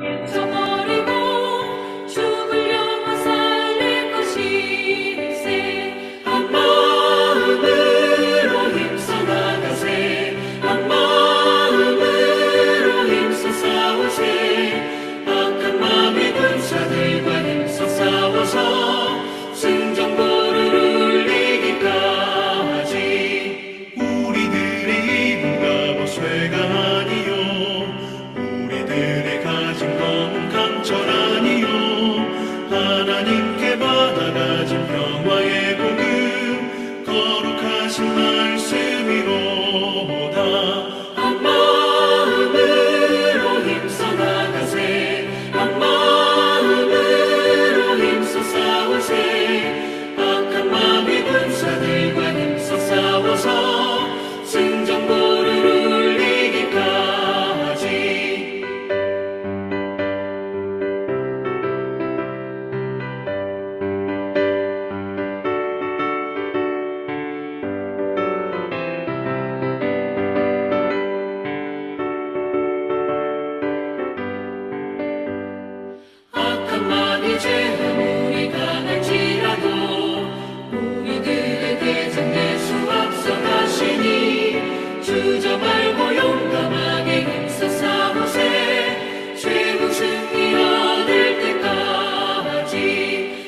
잊어버리고 죽을 영혼 살릴 것일세. 한 마음으로 힘써 나가세. 한 마음으로 힘써 싸우세. 악한 마음의 군사들과 힘써 싸워서 승전보를 울리기까지. 우리들의 힘과 보쇠가 아니요 우리들의 가진 검은 강철 아니요 하나님께 받아가진 평화의 복음 거룩하신 말씀이로다. 한 마음으로 힘써 나가세. 한 마음으로 힘써 싸우세. 악한 마음의 군사들과 힘써 싸워서 승전보를 울리기까지. 악한 마음이 죄 아무리 강할지라도 우리들의 대장 예수 앞서 가시니 주저 말고 용감하게 힘써 싸우세. 최후 승리 얻을 때까지.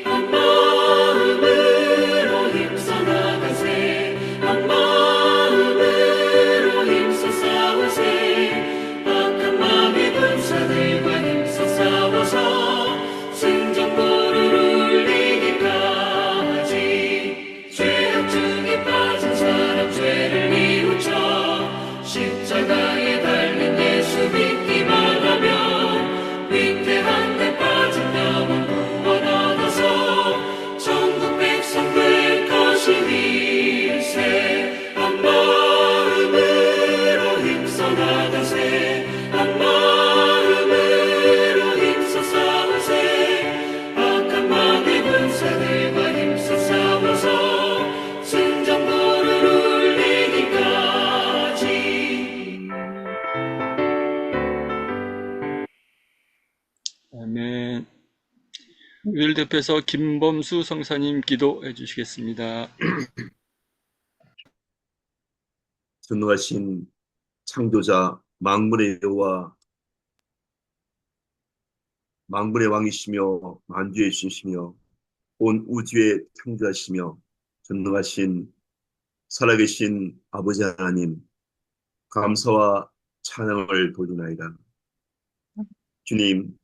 한 마음으로 힘써 나가세. 한 마음으로 힘써 싸우세. 악한 마음의 군사들과 힘써 싸워서 승전보를 울리기까지. 죄악 중에 빠진 사람 죄를 뉘우쳐 십자가에 달린 예수 믿기만 하면 위태한 데 빠진 영혼 구원 얻어서 천국 백성 될 것이니세. 한 마음으로 힘써 나가세. 한 마음으로 힘써 싸우세. 악한 마음의 군사들과 힘써 싸워서 승전보를 울리기까지. 아멘. 우리를 대표해서 김범수 성사님 기도해 주시겠습니다. 전능하신 창조자 만군의 여호와 만군의 왕이시며 만주의 주시며 온 우주의 창조하시며 전능하신 살아계신 아버지 하나님 감사와 찬양을 돌리나이다. 주님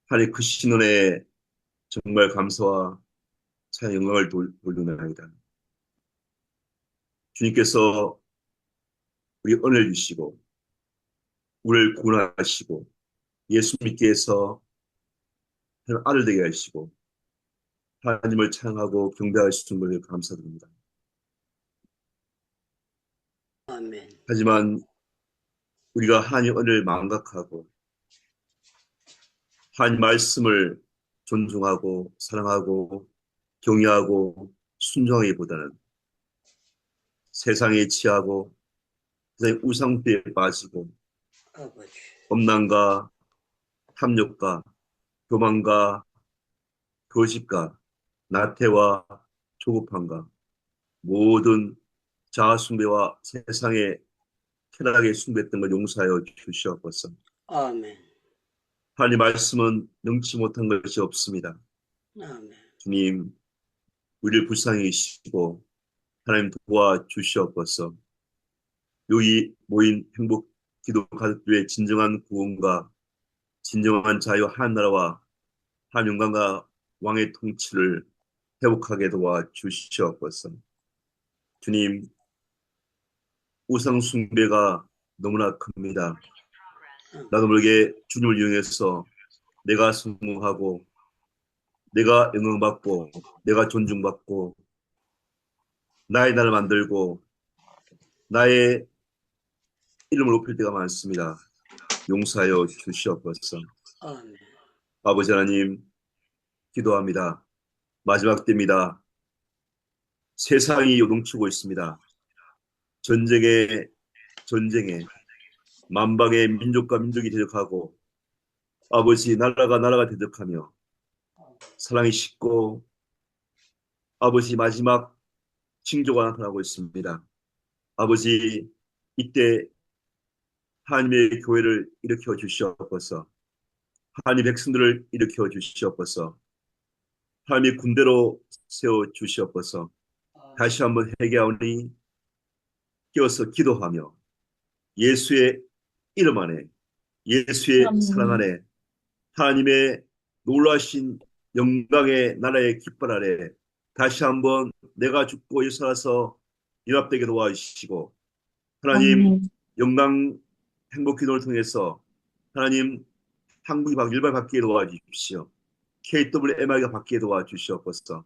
하나님 크신 은혜에 정말 감사와 찬양 영광을 돌리나이다. 주님께서 우리 은혜를 주시고 우리를 구원하시고 예수 믿게 해서 아들 되게 하시고 하나님을 찬양하고 경배할 수 있는 것을 감사드립니다. 아멘. 하지만 우리가 하나님 은혜를 망각하고 하나님 말씀을 존중하고 사랑하고 경외하고 순종하기보다는 세상에 취하고 세상의 우상비에 빠지고 아버지. 엄난과 탐욕과 교만과 거짓과 나태와 조급함과 모든 자아숭배와 세상의 쾌락에 숭배했던 걸 용서하여 주시옵소서. 아멘. 하나님 말씀은 능치 못한 것이 없습니다. 아멘. 주님 우리를 불쌍히 여기시고 하나님 도와주시옵소서. 여기 모인 행복 기도 가족들의 진정한 구원과 진정한 자유 하나나라와 한 영광과 왕의 통치를 회복하게 도와주시옵소서. 주님 우상 숭배가 너무나 큽니다. 나도 모르게 주님을 이용해서 내가 성공하고 내가 영광받고 내가 존중받고 나의 나를 만들고 나의 이름을 높일 때가 많습니다. 용서하여 주시옵소서. 아멘. 아버지 하나님 기도합니다. 마지막 때입니다. 세상이 요동치고 있습니다. 전쟁에 만방의 민족과 민족이 대적하고 아버지 나라가 대적하며 사랑이 식고 아버지 마지막 징조가 나타나고 있습니다. 아버지 이때 하나님의 교회를 일으켜 주시옵소서. 하나님 백성들을 일으켜 주시옵소서. 하나님의 군대로 세워 주시옵소서. 다시 한번 회개하오니 깨어서 기도하며 예수의 이름 안에 예수의 사랑 안에 하나님의 놀라신 영광의 나라의 깃발 아래 다시 한번 내가 죽고 예수 살아서 연합되게 도와주시고 하나님 영광 행복 기도를 통해서 하나님 한국이 일발받게 도와주십시오. KWMI가 받게 도와주시옵소서.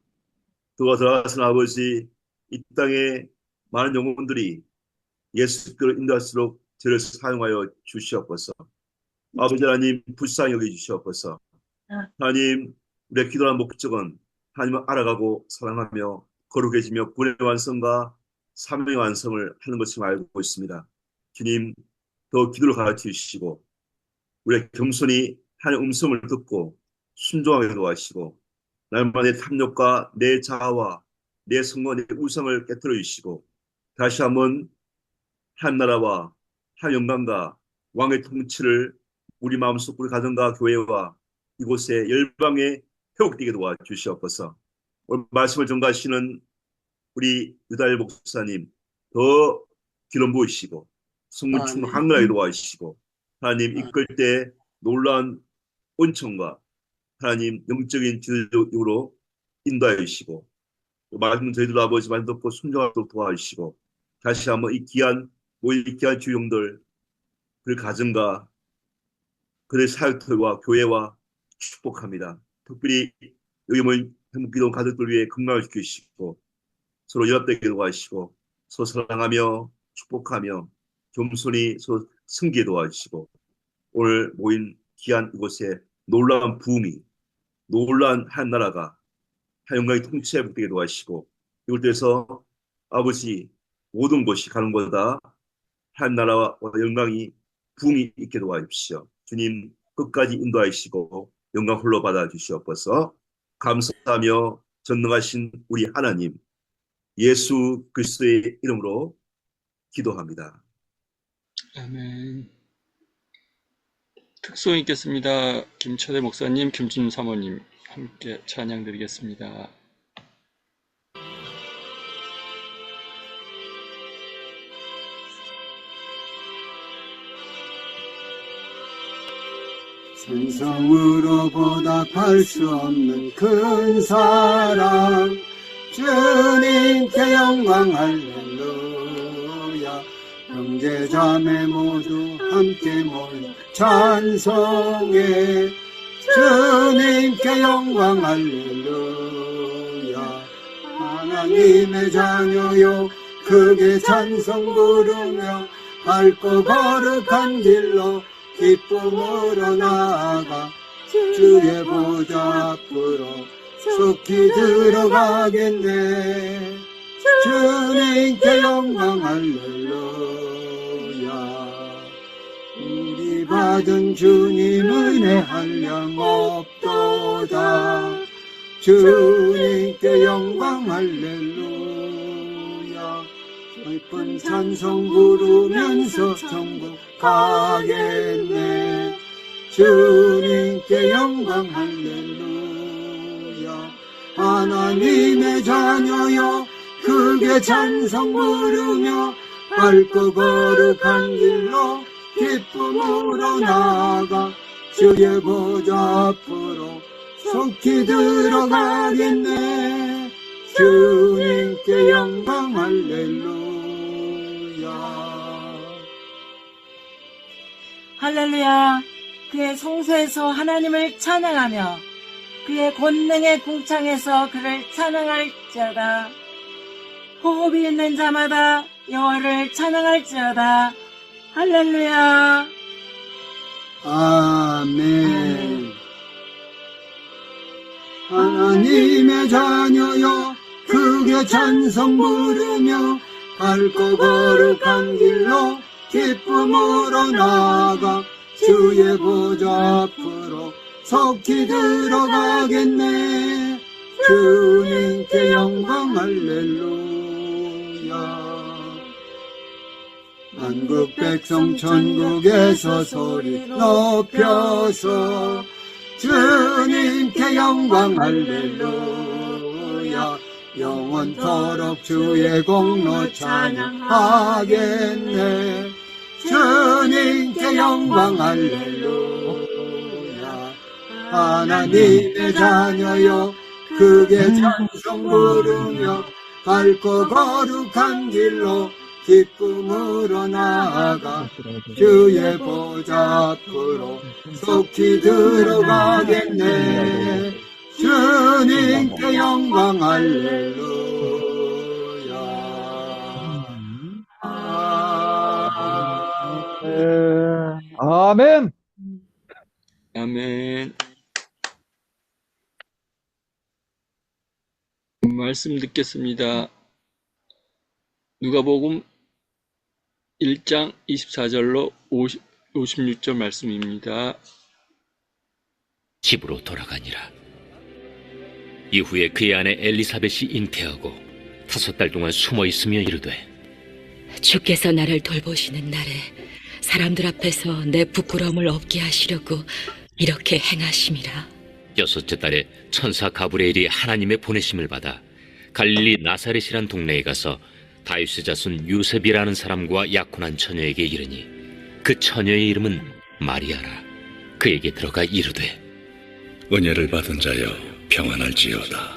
더 들어가서는 아버지 이 땅에 많은 영혼들이 예수를 인도할수록 저를 사용하여 주시옵소서. 아버지 하나님 불쌍히 여겨주시옵소서. 하나님 우리의 기도하는 목적은 하나님을 알아가고 사랑하며 거룩해지며 구원의 완성과 사명의 완성을 하는 것을 알고 있습니다. 주님 더 기도를 가르쳐 주시고 우리의 겸손히 하나님의 음성을 듣고 순종하게 도와주시고 날마다의 탐욕과 내 자아와 내 성과 내 우상을 깨뜨려 주시고 다시 한번 한 나라와 한 영광과 왕의 통치를 우리 마음속 우리 가정과 교회와 이곳에 열방에 회복되게 도와주시옵소서. 오늘 말씀을 전가하시는 우리 유다엘 목사님 더 기름 부으시고 성문 충만 강건하게 도와주시고 하나님 이끌 때 놀라운 은총과 하나님 영적인 지도적으로 인도하여 주시고 말씀 저희들 아버지 말 듣고 순종하도록 도와주시고 다시 한번 이 귀한 주용들 그 가정과 그들의 사역들과 교회와 축복합니다. 특별히 여기 모인 행복기도 가족들 위해 건강을 지키시고 서로 연합되게 도와주시고 서로 사랑하며 축복하며 겸손히 서로 승기에 도와주시고 오늘 모인 귀한 이곳에 놀라운 부흥이 놀라운 한 나라가 한 영광의 통치에 붙게 도와주시고 이곳에서 아버지 모든 것이 가는 것보다 한 나라와 영광이 부흥이 있게 도와주십시오. 주님 끝까지 인도하시고 영광 홀로 받아주시옵소서. 감사하며 전능하신 우리 하나님 예수 그리스도의 이름으로 기도합니다. 아멘. 특송 있겠습니다. 김철회 목사님, 김준 사모님 함께 찬양 드리겠습니다. 생성으로 보답할 수 없는 큰 사랑 주님께 영광 할렐루야. 형제 자매 모두 함께 모여 찬송해 주님께 영광 할렐루야. 하나님의 자녀요 크게 찬송 부르며 밝고 거룩한 길로 기쁨으로 나아가 주의 보좌 앞으로 속히 들어가겠네. 주님께 영광 할렐루야. 우리 받은 주님 은혜 한량 없도다. 주님께 영광 할렐루야. 기쁜 찬송 부르면서 천국 가겠네. 주님께 영광 할렐루야. 하나님의 자녀여 크게 찬송 부르며 밝고 거룩한 길로 기쁨으로 나아가 주의 보좌 앞으로 속히 들어가겠네. 주님께 영광 할렐루야. 할렐루야. 그의 성소에서 하나님을 찬양하며 그의 권능의 궁창에서 그를 찬양할지어다. 호흡이 있는 자마다 여호와를 찬양할지어다. 할렐루야. 아멘. 하나님의 자녀여 크게 찬송 부르며 밝고 거룩한 길로 기쁨으로 나아가 주의 보좌 앞으로 속히 들어가겠네. 주님께 영광 할렐루야. 만국 백성 천국에서 소리 높여서 주님께 영광 할렐루야. 영원토록 주의 공로 찬양하겠네. 주님께 영광 할렐루야. 하나님의 자녀여 크게 찬송 부르며 밝고 거룩한 길로 기쁨으로 나아가 주의 보좌 앞으로 속히 들어가겠네. 주님께 영광 할렐루야. 아멘. 아멘. 말씀 듣겠습니다. 누가복음 1장 24절로 56절 말씀입니다. 집으로 돌아가니라. 이후에 그의 아내 엘리사벳이 잉태하고 5달 동안 숨어 있으며 이르되, 주께서 나를 돌보시는 날에 사람들 앞에서 내 부끄러움을 없게 하시려고 이렇게 행하심이라. 6째 달에 천사 가브리엘이 하나님의 보내심을 받아 갈릴리 나사렛이란 동네에 가서 다윗의 자손 요셉이라는 사람과 약혼한 처녀에게 이르니, 그 처녀의 이름은 마리아라. 그에게 들어가 이르되, 은혜를 받은 자여 평안할지어다.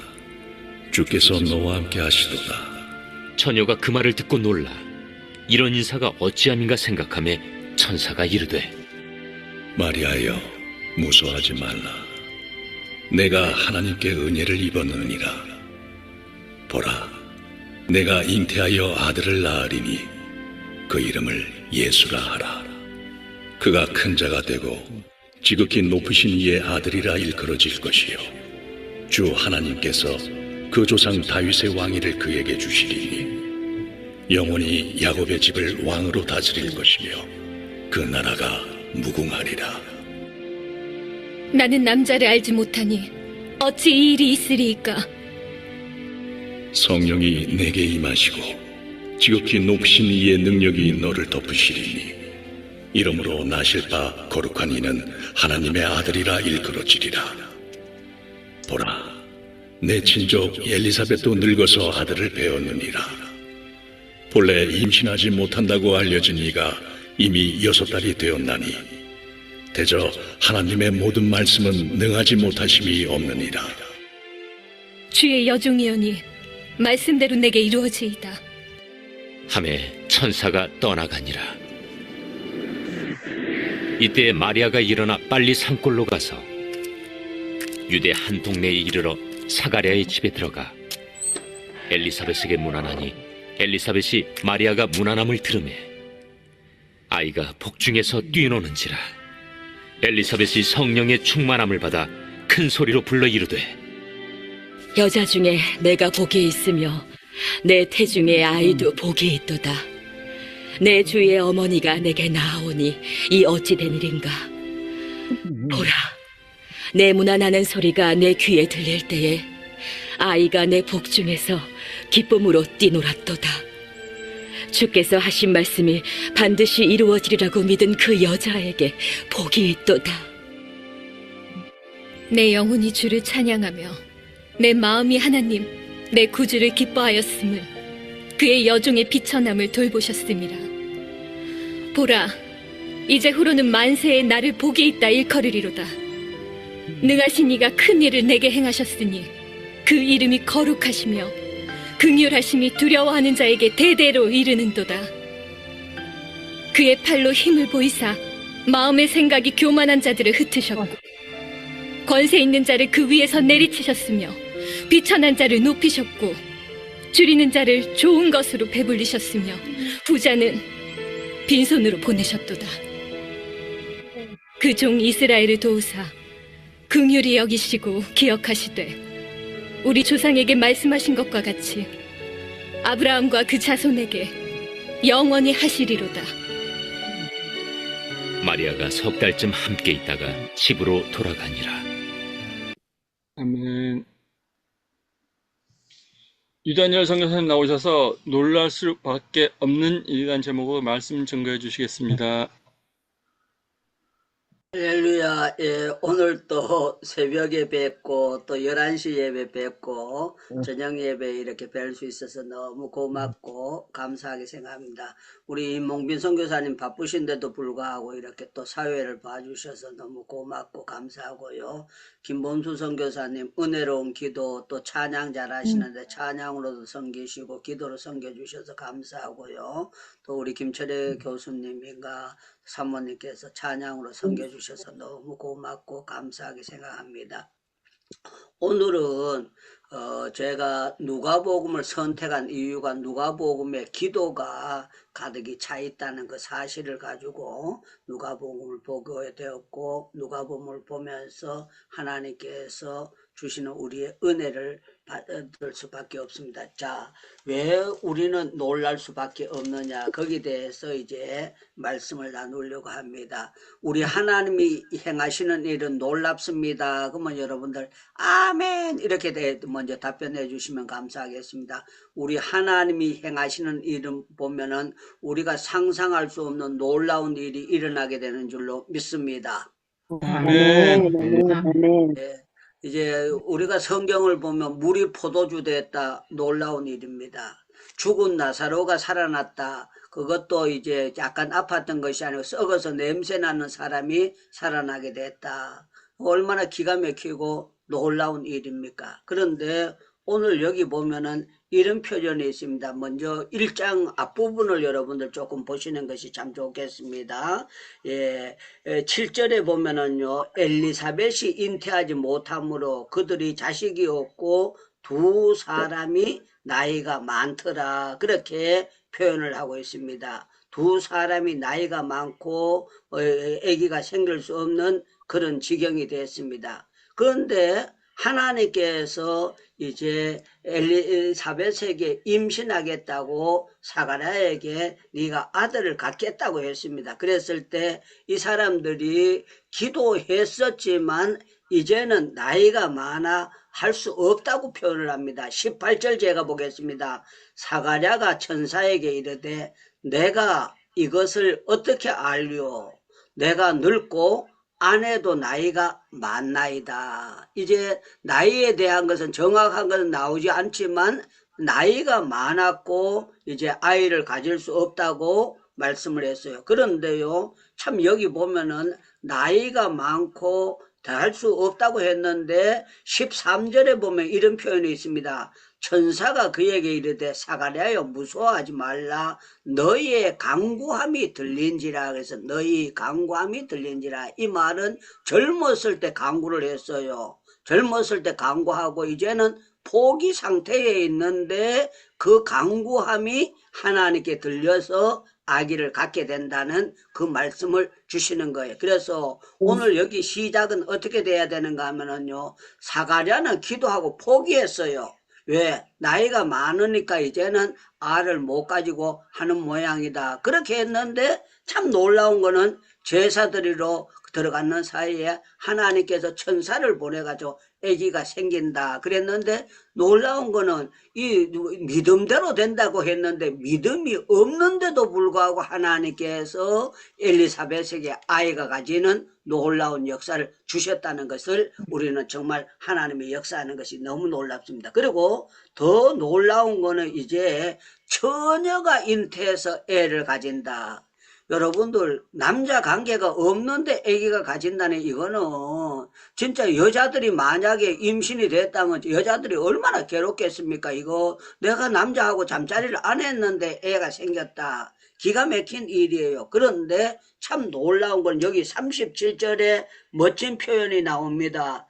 주께서 너와 함께 하시도다. 처녀가 그 말을 듣고 놀라 이런 인사가 어찌함인가 생각하며 천사가 이르되, 마리아여 무서워하지 말라. 내가 하나님께 은혜를 입었느니라. 보라, 내가 잉태하여 아들을 낳으리니 그 이름을 예수라 하라. 그가 큰 자가 되고 지극히 높으신 이의 아들이라 일컬어질 것이요, 주 하나님께서 그 조상 다윗의 왕위를 그에게 주시리니 영원히 야곱의 집을 왕으로 다스릴 것이며 그 나라가 무궁하리라. 나는 남자를 알지 못하니 어찌 이 일이 있으리이까? 성령이 내게 임하시고 지극히 높으신 이의 능력이 너를 덮으시리니 이러므로 나실 바 거룩한 이는 하나님의 아들이라 일컬어지리라. 보라, 내 친족 엘리사벳도 늙어서 아들을 배웠느니라. 본래 임신하지 못한다고 알려진 이가 이미 6달이 되었나니 대저 하나님의 모든 말씀은 능하지 못하심이 없느니라. 주의 여종이오니 말씀대로 내게 이루어지이다. 하매 천사가 떠나가니라. 이때 마리아가 일어나 빨리 산골로 가서 유대 한 동네에 이르러 사가랴의 집에 들어가 엘리사벳에게 문안하니, 엘리사벳이 마리아가 문안함을 들으매 아이가 복중에서 뛰노는지라. 엘리사벳이 성령의 충만함을 받아 큰 소리로 불러 이르되, 여자 중에 내가 복이 있으며 내 태중에 아이도 복이 있도다. 내 주의 어머니가 내게 나아오니 이 어찌 된 일인가. 보라, 내 문안하는 소리가 내 귀에 들릴 때에 아이가 내 복중에서 기쁨으로 뛰놀았도다. 주께서 하신 말씀이 반드시 이루어지리라고 믿은 그 여자에게 복이 있도다. 내 영혼이 주를 찬양하며 내 마음이 하나님 내 구주를 기뻐하였음을, 그의 여종의 비천함을 돌보셨음이라. 보라, 이제 후로는 만세에 나를 복이 있다 일컬으리로다. 능하신 이가 큰 일을 내게 행하셨으니 그 이름이 거룩하시며 긍휼하심이 두려워하는 자에게 대대로 이르는도다. 그의 팔로 힘을 보이사 마음의 생각이 교만한 자들을 흩으셨고 권세 있는 자를 그 위에서 내리치셨으며 비천한 자를 높이셨고 줄이는 자를 좋은 것으로 배불리셨으며 부자는 빈손으로 보내셨도다. 그 종 이스라엘을 도우사 긍휼히 여기시고 기억하시되 우리 조상에게 말씀하신 것과 같이 아브라함과 그 자손에게 영원히 하시리로다. 마리아가 석 달쯤 함께 있다가 집으로 돌아가니라. 아멘. 유다니엘 선교사님 나오셔서 놀랄 수밖에 없는 일이라는 제목으로 말씀 증거해 주시겠습니다. 할렐루야. 예, 오늘 또 새벽에 뵙고 또 11시 예배 뵙고 저녁 예배 이렇게 뵐 수 있어서 너무 고맙고 감사하게 생각합니다. 우리 몽빈 선교사님 바쁘신데도 불구하고 이렇게 또 사회를 봐주셔서 너무 고맙고 감사하고요. 김범수 선교사님 은혜로운 기도 또 찬양 잘하시는데 찬양으로도 섬기시고 기도로 섬겨주셔서 감사하고요. 또 우리 김철애 교수님인가 사모님께서 찬양으로 섬겨주셔서 너무 고맙고 감사하게 생각합니다. 오늘은 제가 누가복음을 선택한 이유가 누가복음의 기도가 가득히 차 있다는 그 사실을 가지고 누가복음을 보게 되었고 누가복음을 보면서 하나님께서 주시는 우리의 은혜를 받을 수밖에 없습니다. 자, 왜 우리는 놀랄 수밖에 없느냐? 거기에 대해서 이제 말씀을 나누려고 합니다. 우리 하나님이 행하시는 일은 놀랍습니다. 그러면 여러분들 아멘 이렇게 먼저 답변해 주시면 감사하겠습니다. 우리 하나님이 행하시는 일은 보면은 우리가 상상할 수 없는 놀라운 일이 일어나게 되는 줄로 믿습니다. 아멘. 네. 이제 우리가 성경을 보면 물이 포도주 됐다. 놀라운 일입니다. 죽은 나사로가 살아났다. 그것도 이제 약간 아팠던 것이 아니고 썩어서 냄새나는 사람이 살아나게 됐다. 얼마나 기가 막히고 놀라운 일입니까? 그런데 오늘 여기 보면은 이런 표현이 있습니다. 먼저 1장 앞부분을 여러분들 조금 보시는 것이 참 좋겠습니다. 예, 7절에 보면은요, 엘리사벳이 잉태하지 못함으로 그들이 자식이 없고 두 사람이 나이가 많더라. 그렇게 표현을 하고 있습니다. 두 사람이 나이가 많고 아기가 생길 수 없는 그런 지경이 됐습니다. 그런데 하나님께서 이제 엘리사벳에게 임신하겠다고 사가랴에게 네가 아들을 갖겠다고 했습니다. 그랬을 때 이 사람들이 기도했었지만 이제는 나이가 많아 할 수 없다고 표현을 합니다. 18절 제가 보겠습니다. 사가랴가 천사에게 이르되 내가 이것을 어떻게 알리오? 내가 늙고 아내도 나이가 많나이다. 이제 나이에 대한 것은 정확한 것은 나오지 않지만 나이가 많았고 이제 아이를 가질 수 없다고 말씀을 했어요. 그런데요, 참 여기 보면은 나이가 많고 할 수 없다고 했는데 13절에 보면 이런 표현이 있습니다. 천사가 그에게 이르되 사가랴여 무서워하지 말라. 너희의 간구함이 들린지라. 그래서 너희 간구함이 들린지라. 이 말은 젊었을 때 간구를 했어요. 젊었을 때 간구하고 이제는 포기 상태에 있는데 그 간구함이 하나님께 들려서 아기를 갖게 된다는 그 말씀을 주시는 거예요. 그래서 오늘 여기 시작은 어떻게 돼야 되는가 하면은요, 사가랴는 기도하고 포기했어요. 왜? 나이가 많으니까 이제는 알을 못 가지고 하는 모양이다. 그렇게 했는데 참 놀라운 거는 제사드리러 들어가는 사이에 하나님께서 천사를 보내가지고 아기가 생긴다 그랬는데 놀라운 거는 이 믿음대로 된다고 했는데 믿음이 없는데도 불구하고 하나님께서 엘리사벳에게 아이가 가지는 놀라운 역사를 주셨다는 것을 우리는 정말 하나님의 역사하는 것이 너무 놀랍습니다. 그리고 더 놀라운 거는 이제 처녀가 잉태해서 애를 가진다. 여러분들 남자 관계가 없는데 아기가 가진다는 이거는 진짜 여자들이 만약에 임신이 됐다면 여자들이 얼마나 괴롭겠습니까? 이거 내가 남자하고 잠자리를 안 했는데 애가 생겼다. 기가 막힌 일이에요. 그런데 참 놀라운 건 여기 37절에 멋진 표현이 나옵니다.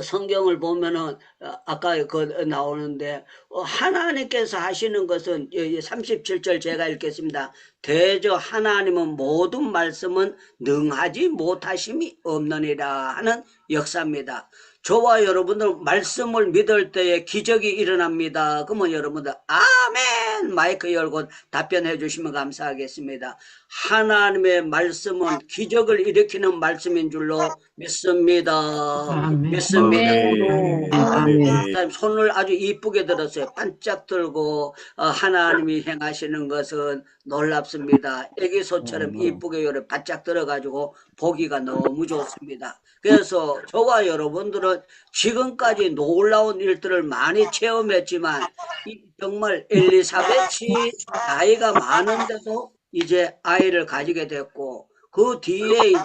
성경을 보면은 아까 그 나오는데 하나님께서 하시는 것은 37절 제가 읽겠습니다. 대저 하나님은 모든 말씀은 능하지 못하심이 없느니라 하는 역사입니다. 저와 여러분들 말씀을 믿을 때에 기적이 일어납니다. 그러면 여러분들 아멘 마이크 열고 답변해 주시면 감사하겠습니다. 하나님의 말씀은 기적을 일으키는 말씀인 줄로 믿습니다. 믿습니다. 아멘. 손을 아주 이쁘게 들었어요. 반짝 들고 하나님이 행하시는 것은 놀랍습니다. 애기소처럼 이쁘게 요래 바짝 들어가지고 보기가 너무 좋습니다. 그래서 저와 여러분들은 지금까지 놀라운 일들을 많이 체험했지만 정말 엘리사벳이 나이가 많은데도 이제 아이를 가지게 됐고 그 뒤에 이제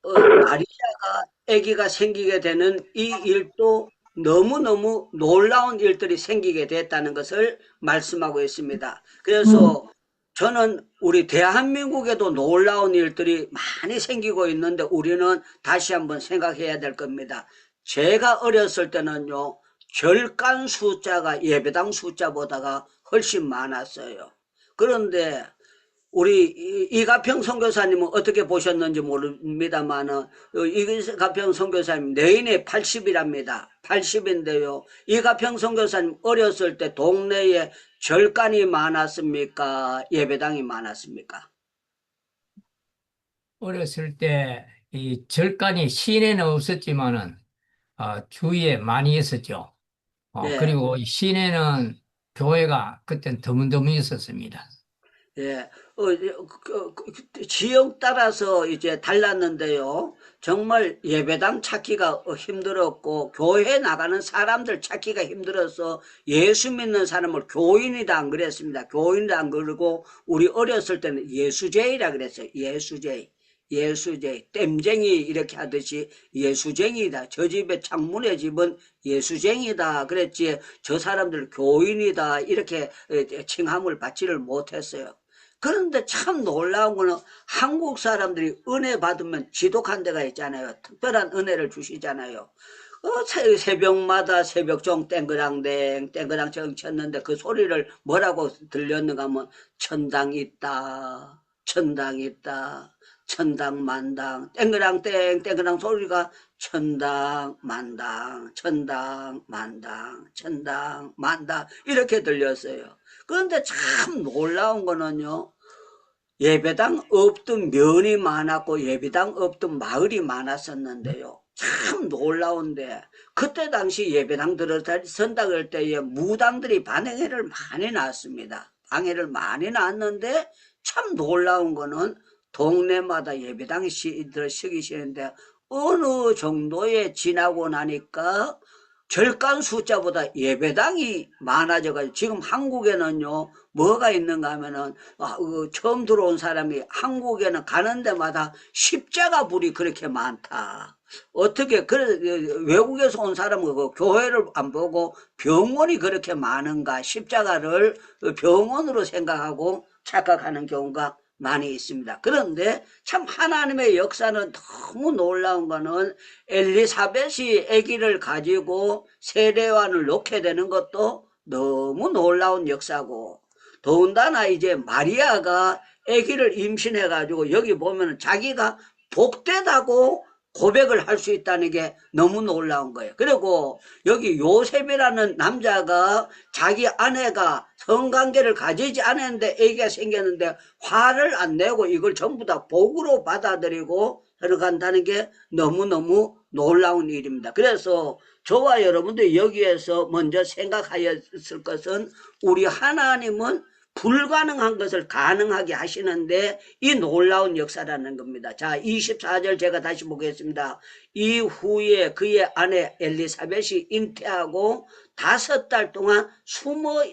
마리아가 아기가 생기게 되는 이 일도 너무너무 놀라운 일들이 생기게 됐다는 것을 말씀하고 있습니다. 그래서 저는 우리 대한민국에도 놀라운 일들이 많이 생기고 있는데 우리는 다시 한번 생각해야 될 겁니다. 제가 어렸을 때는요, 절간 숫자가 예배당 숫자보다가 훨씬 많았어요. 그런데 우리 이가평 선교사님은 어떻게 보셨는지 모릅니다만은 이가평 선교사님 내인이 80이랍니다. 80인데요. 이가평 선교사님 어렸을 때 동네에 절간이 많았습니까? 예배당이 많았습니까? 어렸을 때 이 절간이 시내는 없었지만은 주위에 많이 있었죠. 예. 그리고 이 시내는 교회가 그땐 드문드문 있었습니다. 예, 지역 따라서 이제 달랐는데요. 정말 예배당 찾기가 힘들었고, 교회 나가는 사람들 찾기가 힘들어서 예수 믿는 사람을 교인이다 안 그랬습니다. 교인이다 안 그러고, 우리 어렸을 때는 예수제이라 그랬어요. 예수제이. 땜쟁이 이렇게 하듯이 예수쟁이다. 저 집의 창문의 집은 예수쟁이다. 그랬지, 저 사람들 교인이다. 이렇게 칭함을 받지를 못했어요. 그런데 참 놀라운 거는 한국 사람들이 은혜 받으면 지독한 데가 있잖아요. 특별한 은혜를 주시잖아요. 새벽마다 새벽종 땡그랑댕 땡그랑청 쳤는데 그 소리를 뭐라고 들렸는가 하면 천당 있다. 천당만당 땡그랑땡 땡그랑 소리가 천당만당 이렇게 들렸어요. 그런데 참 놀라운 거는요, 예배당 없던 면이 많았고 예배당 없던 마을이 많았었는데요. 참 놀라운데 그때 당시 예배당 들어선다 그럴 때에 무당들이 반행회를 많이 나왔습니다. 방해를 많이 나왔는데 참 놀라운 거는 동네마다 예배당이 시기시는데 어느 정도에 지나고 나니까 절간 숫자보다 예배당이 많아져가지고 지금 한국에는요 뭐가 있는가 하면은 처음 들어온 사람이 한국에는 가는 데마다 십자가 불이 그렇게 많다. 어떻게 그래 외국에서 온 사람은 그 교회를 안 보고 병원이 그렇게 많은가, 십자가를 병원으로 생각하고 착각하는 경우가 많이 있습니다. 그런데 참 하나님의 역사는 너무 놀라운 거는 엘리사벳이 아기를 가지고 세례요한을 놓게 되는 것도 너무 놀라운 역사고, 더군다나 이제 마리아가 아기를 임신해 가지고 여기 보면은 자기가 복되다고 고백을 할 수 있다는 게 너무 놀라운 거예요. 그리고 여기 요셉이라는 남자가 자기 아내가 성관계를 가지지 않았는데 아기가 생겼는데 화를 안 내고 이걸 전부 다 복으로 받아들이고 들어간다는 게 너무너무 놀라운 일입니다. 그래서 저와 여러분들 여기에서 먼저 생각하였을 것은 우리 하나님은 불가능한 것을 가능하게 하시는데 이 놀라운 역사라는 겁니다. 자, 24절 제가 다시 보겠습니다. 이후에 그의 아내 엘리사벳이 잉태하고 5달 동안 숨어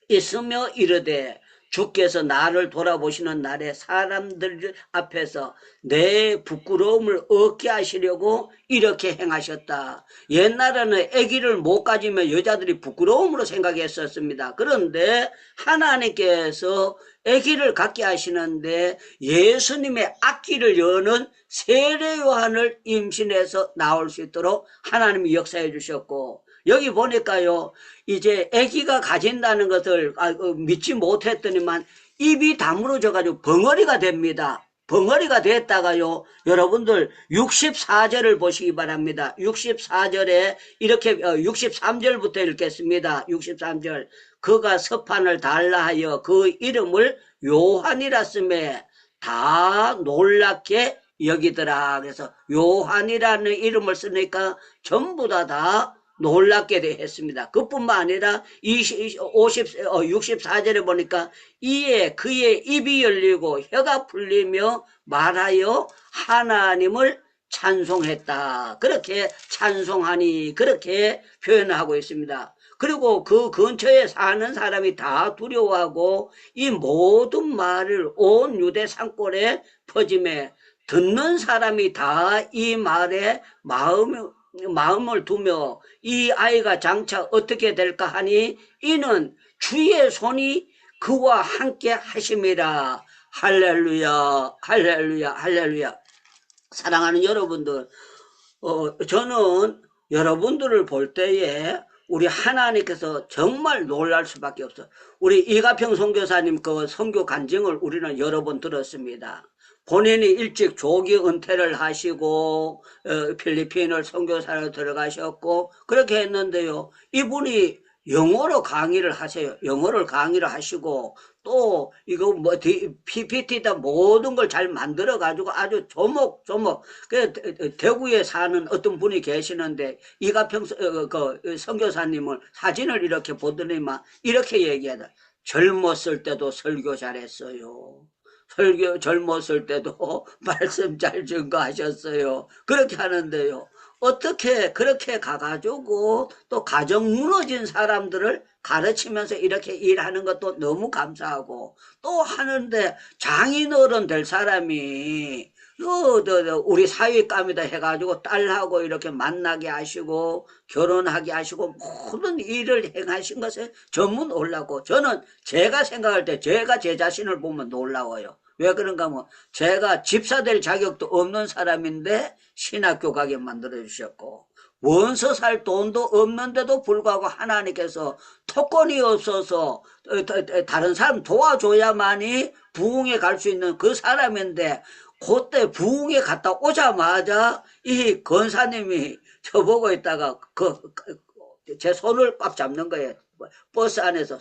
있으며 이르되 주께서 나를 돌아보시는 날에 사람들 앞에서 내 부끄러움을 얻게 하시려고 이렇게 행하셨다. 옛날에는 아기를 못 가지면 여자들이 부끄러움으로 생각했었습니다. 그런데 하나님께서 아기를 갖게 하시는데 예수님의 앞길을 여는 세례요한을 임신해서 나올 수 있도록 하나님이 역사해 주셨고, 여기 보니까요, 이제 아기가 가진다는 것을 믿지 못했더니만 입이 다물어져가지고 벙어리가 됩니다. 벙어리가 됐다가요, 여러분들 64절을 보시기 바랍니다. 64절에 이렇게 63절부터 읽겠습니다. 63절. 그가 서판을 달라 하여 그 이름을 요한이라 쓰매 다 놀랍게 여기더라. 그래서 요한이라는 이름을 쓰니까 전부 다 놀랍게 했습니다. 그뿐만 아니라 64절에 보니까 이에 그의 입이 열리고 혀가 풀리며 말하여 하나님을 찬송했다. 그렇게 찬송하니 그렇게 표현하고 있습니다. 그리고 그 근처에 사는 사람이 다 두려워하고 이 모든 말을 온 유대 산골에 퍼짐에 듣는 사람이 다 이 말에 마음을 두며 이 아이가 장차 어떻게 될까 하니 이는 주의 손이 그와 함께 하심이라. 할렐루야, 할렐루야, 할렐루야. 사랑하는 여러분들, 저는 여러분들을 볼 때에 우리 하나님께서 정말 놀랄 수밖에 없어요. 우리 이가평 선교사님 그 선교 간증을 우리는 여러 번 들었습니다. 본인이 일찍 조기 은퇴를 하시고 필리핀을 선교사로 들어가셨고 그렇게 했는데요. 이분이 영어로 강의를 하세요. 영어를 강의를 하시고 또 이거 뭐 PPT다 모든 걸 잘 만들어 가지고 아주 조목조목 그 대구에 사는 어떤 분이 계시는데 이가평 그 선교사님을 사진을 이렇게 보더니만 이렇게 얘기하다. 젊었을 때도 설교 잘했어요. 젊었을 때도 말씀 잘 증거하셨어요. 그렇게 하는데요. 어떻게 그렇게 가가지고 또 가정 무너진 사람들을 가르치면서 이렇게 일하는 것도 너무 감사하고 또 하는데 장인어른 될 사람이 우리 사위감이다 해가지고 딸하고 이렇게 만나게 하시고 결혼하게 하시고 모든 일을 행하신 것에 전부 놀라고 저는 제가 생각할 때 제가 제 자신을 보면 놀라워요. 왜 그런가 하면 제가 집사 될 자격도 없는 사람인데 신학교 가게 만들어 주셨고 원서 살 돈도 없는데도 불구하고 하나님께서 토건이 없어서 다른 사람 도와줘야만이 부흥에 갈 수 있는 그 사람인데 그때 부흥에 갔다 오자마자 이 권사님이 저보고 있다가 제 손을 꽉 잡는 거예요. 버스 안에서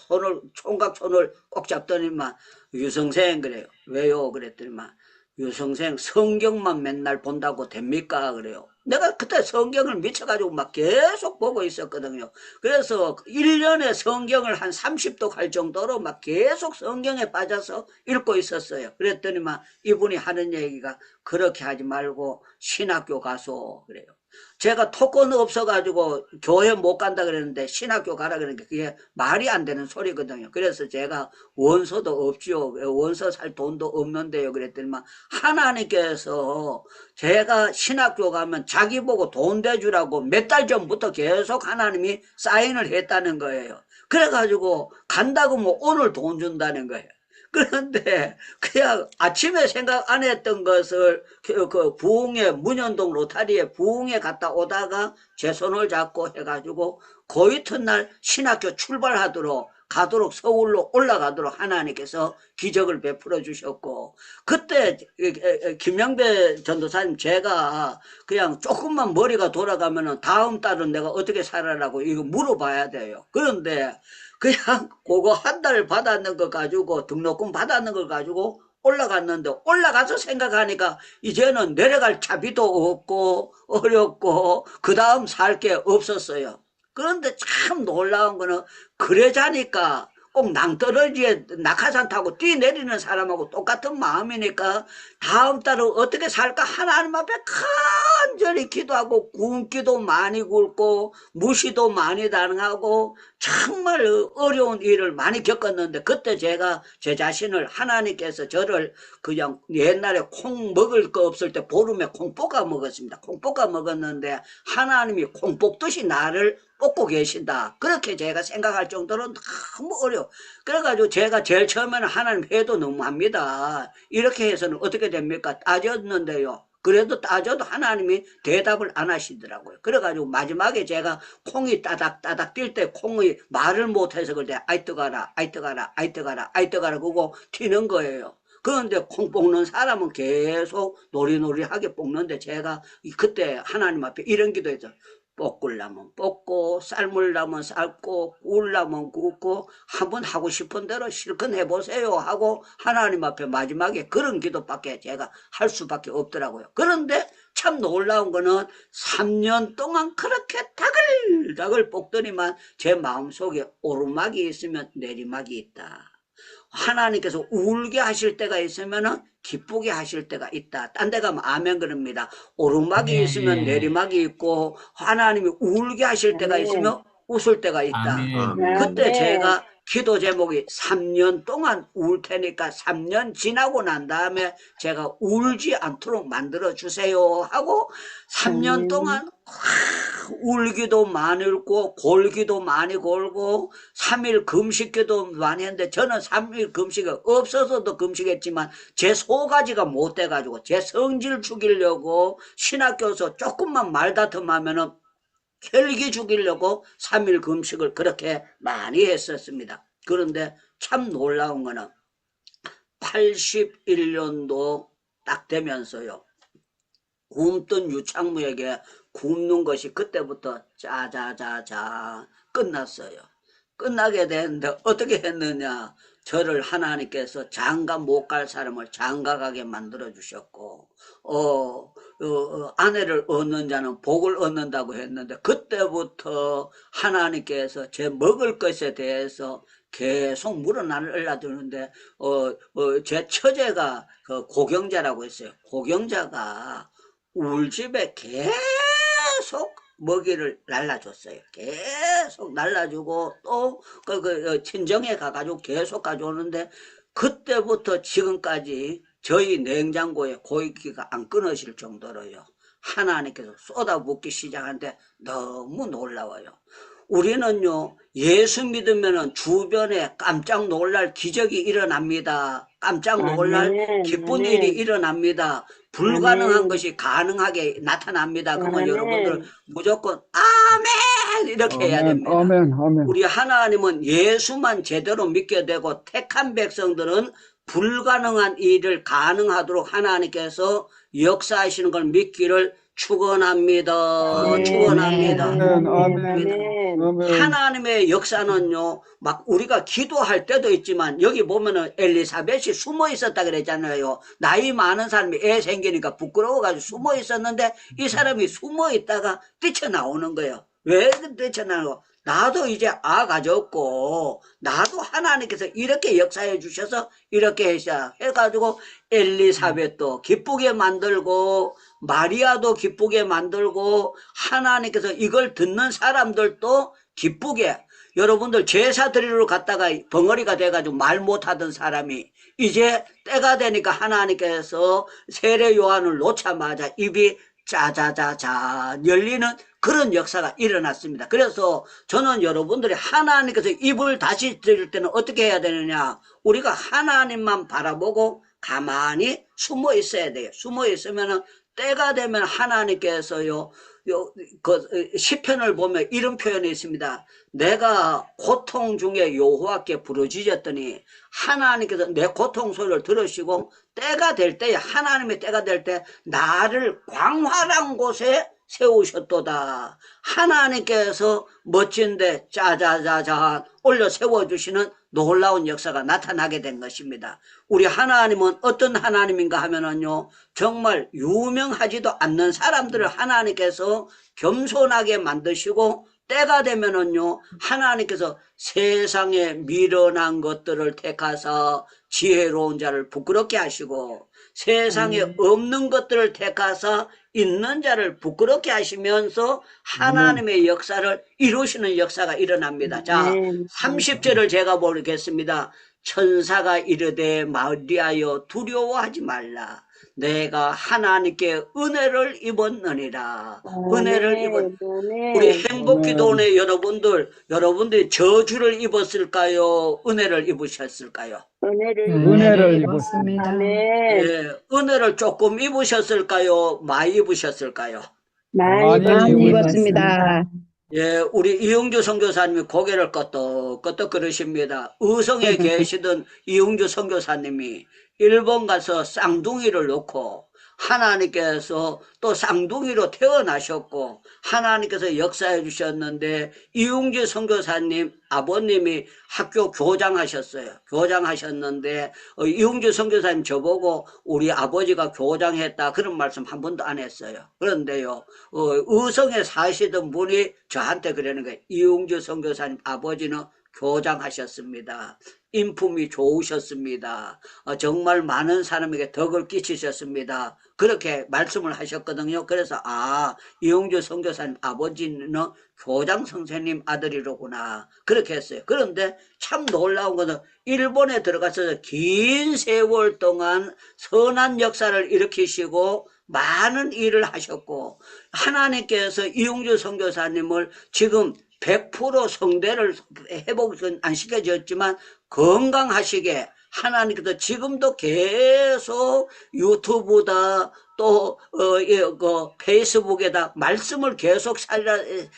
총각 손을 꼭 잡더니만 유성생 그래요. 왜요? 그랬더니만 유성생 성경만 맨날 본다고 됩니까? 그래요. 내가 그때 성경을 미쳐가지고 막 계속 보고 있었거든요. 그래서 1년에 성경을 한 30독 할 정도로 막 계속 성경에 빠져서 읽고 있었어요. 그랬더니만 이분이 하는 얘기가 그렇게 하지 말고 신학교 가서 그래요. 제가 토건 없어가지고 교회 못 간다 그랬는데 신학교 가라 그러니까 그게 말이 안 되는 소리거든요. 그래서 제가 원서도 없지요. 원서 살 돈도 없는데요. 그랬더니만 하나님께서 제가 신학교 가면 자기 보고 돈 대주라고 몇 달 전부터 계속 하나님이 사인을 했다는 거예요. 그래가지고 간다고 뭐 오늘 돈 준다는 거예요. 그런데 그냥 아침에 생각 안 했던 것을 그 부흥회 문현동 로타리에 부흥회 갔다 오다가 제 손을 잡고 해가지고 그 이튿날 신학교 가도록 서울로 올라가도록 하나님께서 기적을 베풀어 주셨고 그때 김영배 전도사님 제가 그냥 조금만 머리가 돌아가면은 다음 달은 내가 어떻게 살아라고 이거 물어봐야 돼요. 그런데 그냥 그거 한 달 받았는 거 가지고 등록금 받았는 걸 가지고 올라갔는데 올라가서 생각하니까 이제는 내려갈 차비도 없고 어렵고 그 다음 살 게 없었어요. 그런데 참 놀라운 거는 그래 자니까 꼭 낭떠러지에 낙하산 타고 뛰내리는 사람하고 똑같은 마음이니까 다음 달은 어떻게 살까 하나님 앞에 간절히 기도하고 굶기도 많이 굶고 무시도 많이 당하고 정말 어려운 일을 많이 겪었는데 그때 제가 제 자신을 하나님께서 저를 그냥 옛날에 콩 먹을 거 없을 때 보름에 콩 볶아 먹었습니다. 콩 볶아 먹었는데 하나님이 콩 볶듯이 나를 볶고 계신다. 그렇게 제가 생각할 정도로 너무 어려워. 그래가지고 제가 제일 처음에는 하나님 회도 너무합니다. 이렇게 해서는 어떻게 됩니까? 따졌는데요. 그래도 따져도 하나님이 대답을 안 하시더라고요. 그래가지고 마지막에 제가 콩이 따닥따닥 뛸 때 콩이 말을 못해서 그때 아이 뜨가라 아이 뜨가라 아이 뜨가라 아이 뜨가라 그거 튀는 거예요. 그런데 콩 볶는 사람은 계속 노리노리하게 볶는데 제가 그때 하나님 앞에 이런 기도했죠. 볶으려면 볶고 삶으려면 삶고 구우려면 굽고 한번 하고 싶은 대로 실컷 해보세요 하고 하나님 앞에 마지막에 그런 기도밖에 제가 할 수밖에 없더라고요. 그런데 참 놀라운 거는 3년 동안 그렇게 다글다글 볶더니만 제 마음속에 오르막이 있으면 내리막이 있다. 하나님께서 울게 하실 때가 있으면은 기쁘게 하실 때가 있다. 딴 데 가면 아멘 그럽니다. 오르막이 있으면 내리막이 있고 하나님이 울게 하실 때가 있으면 웃을 때가 있다. 그때 제가 기도 제목이 3년 동안 울 테니까 3년 지나고 난 다음에 제가 울지 않도록 만들어 주세요 하고 3년 동안 울기도 많이 울고 골기도 많이 골고 3일 금식기도 많이 했는데 저는 3일 금식이 없어서도 금식했지만 제 소가지가 못 돼가지고 제 성질 죽이려고 신학교에서 조금만 말다툼하면은 혈기 죽이려고 3일 금식을 그렇게 많이 했었습니다. 그런데 참 놀라운 거는 81년도 딱 되면서요. 굶던 유창무에게 굶는 것이 그때부터 짜자자자 끝났어요. 끝나게 됐는데 어떻게 했느냐. 저를 하나님께서 장가 못 갈 사람을 장가 가게 만들어 주셨고 아내를 얻는 자는 복을 얻는다고 했는데 그때부터 하나님께서 제 먹을 것에 대해서 계속 물어날라주는데 제 처제가 그 고경자라고 했어요. 고경자가 울집에 계속 먹이를 날라줬어요. 계속 날라주고 또 친정에 가가지고 계속 가져오는데 그때부터 지금까지 저희 냉장고에 고기가 안 끊어질 정도로요. 하나님께서 쏟아붓기 시작하는데 너무 놀라워요. 우리는요, 예수 믿으면은 주변에 깜짝 놀랄 기적이 일어납니다. 깜짝 놀랄 기쁜 일이 일어납니다. 불가능한 것이 가능하게 나타납니다. 그러면 여러분들 무조건 아멘 이렇게 해야 됩니다. 아멘, 아멘. 우리 하나님은 예수만 제대로 믿게 되고 택한 백성들은 불가능한 일을 가능하도록 하나님께서 역사하시는 걸 믿기를 축원합니다. 축원합니다. 하나님의 역사는요, 막 우리가 기도할 때도 있지만 여기 보면은 엘리사벳이 숨어 있었다 그랬잖아요. 나이 많은 사람이 애 생기니까 부끄러워가지고 숨어 있었는데 이 사람이 숨어 있다가 뛰쳐나오는 거예요. 왜 뛰쳐나오고? 나도 이제 가졌고 나도 하나님께서 이렇게 역사해 주셔서 이렇게 해가지고 엘리사벳도 기쁘게 만들고 마리아도 기쁘게 만들고 하나님께서 이걸 듣는 사람들도 기쁘게 여러분들 제사 드리러 갔다가 벙어리가 돼가지고 말 못하던 사람이 이제 때가 되니까 하나님께서 세례 요한을 놓자마자 입이 짜자자자 열리는 그런 역사가 일어났습니다. 그래서 저는 여러분들이 하나님께서 입을 다시 드릴 때는 어떻게 해야 되느냐. 우리가 하나님만 바라보고 가만히 숨어 있어야 돼요. 숨어 있으면 때가 되면 하나님께서요. 시편을 보면 이런 표현이 있습니다. 내가 고통 중에 여호와께 부르짖었더니 하나님께서 내 고통 소리를 들으시고 때가 될 때 하나님의 때가 될 때 나를 광활한 곳에 세우셨도다. 하나님께서 멋진데 짜자자자 올려 세워주시는 놀라운 역사가 나타나게 된 것입니다. 우리 하나님은 어떤 하나님인가 하면은요, 정말 유명하지도 않는 사람들을 하나님께서 겸손하게 만드시고 때가 되면은요, 하나님께서 세상에 미련한 것들을 택하사 지혜로운 자를 부끄럽게 하시고 세상에 없는 것들을 택하사 있는 자를 부끄럽게 하시면서 하나님의 역사를 이루시는 역사가 일어납니다. 자, 30절을 제가 보겠습니다. 천사가 이르되 마리아여 두려워하지 말라. 내가 하나님께 은혜를 입었느니라. 은혜를 입었. 우리 행복기도원의 여러분들이 저주를 입었을까요? 은혜를 입으셨을까요? 은혜를 입었습니다. 예, 은혜를 조금 입으셨을까요? 많이 입으셨을까요? 많이 입었습니다. 예, 우리 이용주 선교사님이 고개를 끄덕끄덕 그러십니다. 의성에 계시던 이용주 선교사님이 일본 가서 쌍둥이를 놓고 하나님께서 또 쌍둥이로 태어나셨고 하나님께서 역사해 주셨는데 이용주 선교사님 아버님이 학교 교장하셨어요. 교장하셨는데 이용주 선교사님 저보고 우리 아버지가 교장했다 그런 말씀 한 번도 안 했어요. 그런데요 의성에 사시던 분이 저한테 그러는 거예요. 이용주 선교사님 아버지는 교장하셨습니다. 인품이 좋으셨습니다. 정말 많은 사람에게 덕을 끼치셨습니다. 그렇게 말씀을 하셨거든요. 그래서 이용주 선교사님 아버지는 교장 선생님 아들이로구나 그렇게 했어요. 그런데 참 놀라운 것은 일본에 들어가서 긴 세월 동안 선한 역사를 일으키시고 많은 일을 하셨고 하나님께서 이용주 선교사님을 지금 100% 성대를 회복은 안 시켜졌지만 건강하시게 하나님께서 지금도 계속 유튜브다 또 페이스북에다 말씀을 계속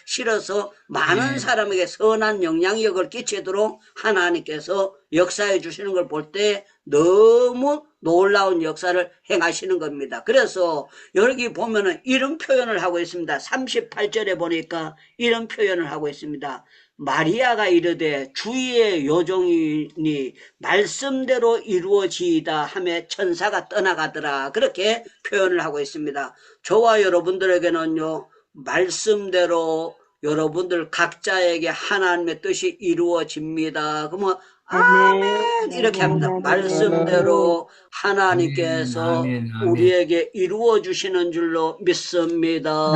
실어서 많은 사람에게 선한 영향력을 끼치도록 하나님께서 역사해 주시는 걸 볼 때 너무 놀라운 역사를 행하시는 겁니다. 그래서 여기 보면은 이런 표현을 하고 있습니다. 38절에 보니까 이런 표현을 하고 있습니다. 마리아가 이르되 주의 요종이니 말씀대로 이루어지이다 하며 천사가 떠나가더라. 그렇게 표현을 하고 있습니다. 저와 여러분들에게는요, 말씀대로 여러분들 각자에게 하나님의 뜻이 이루어집니다. 그러면 아멘 이렇게 합니다. 말씀대로 하나님께서 우리에게 이루어 주시는 줄로 믿습니다.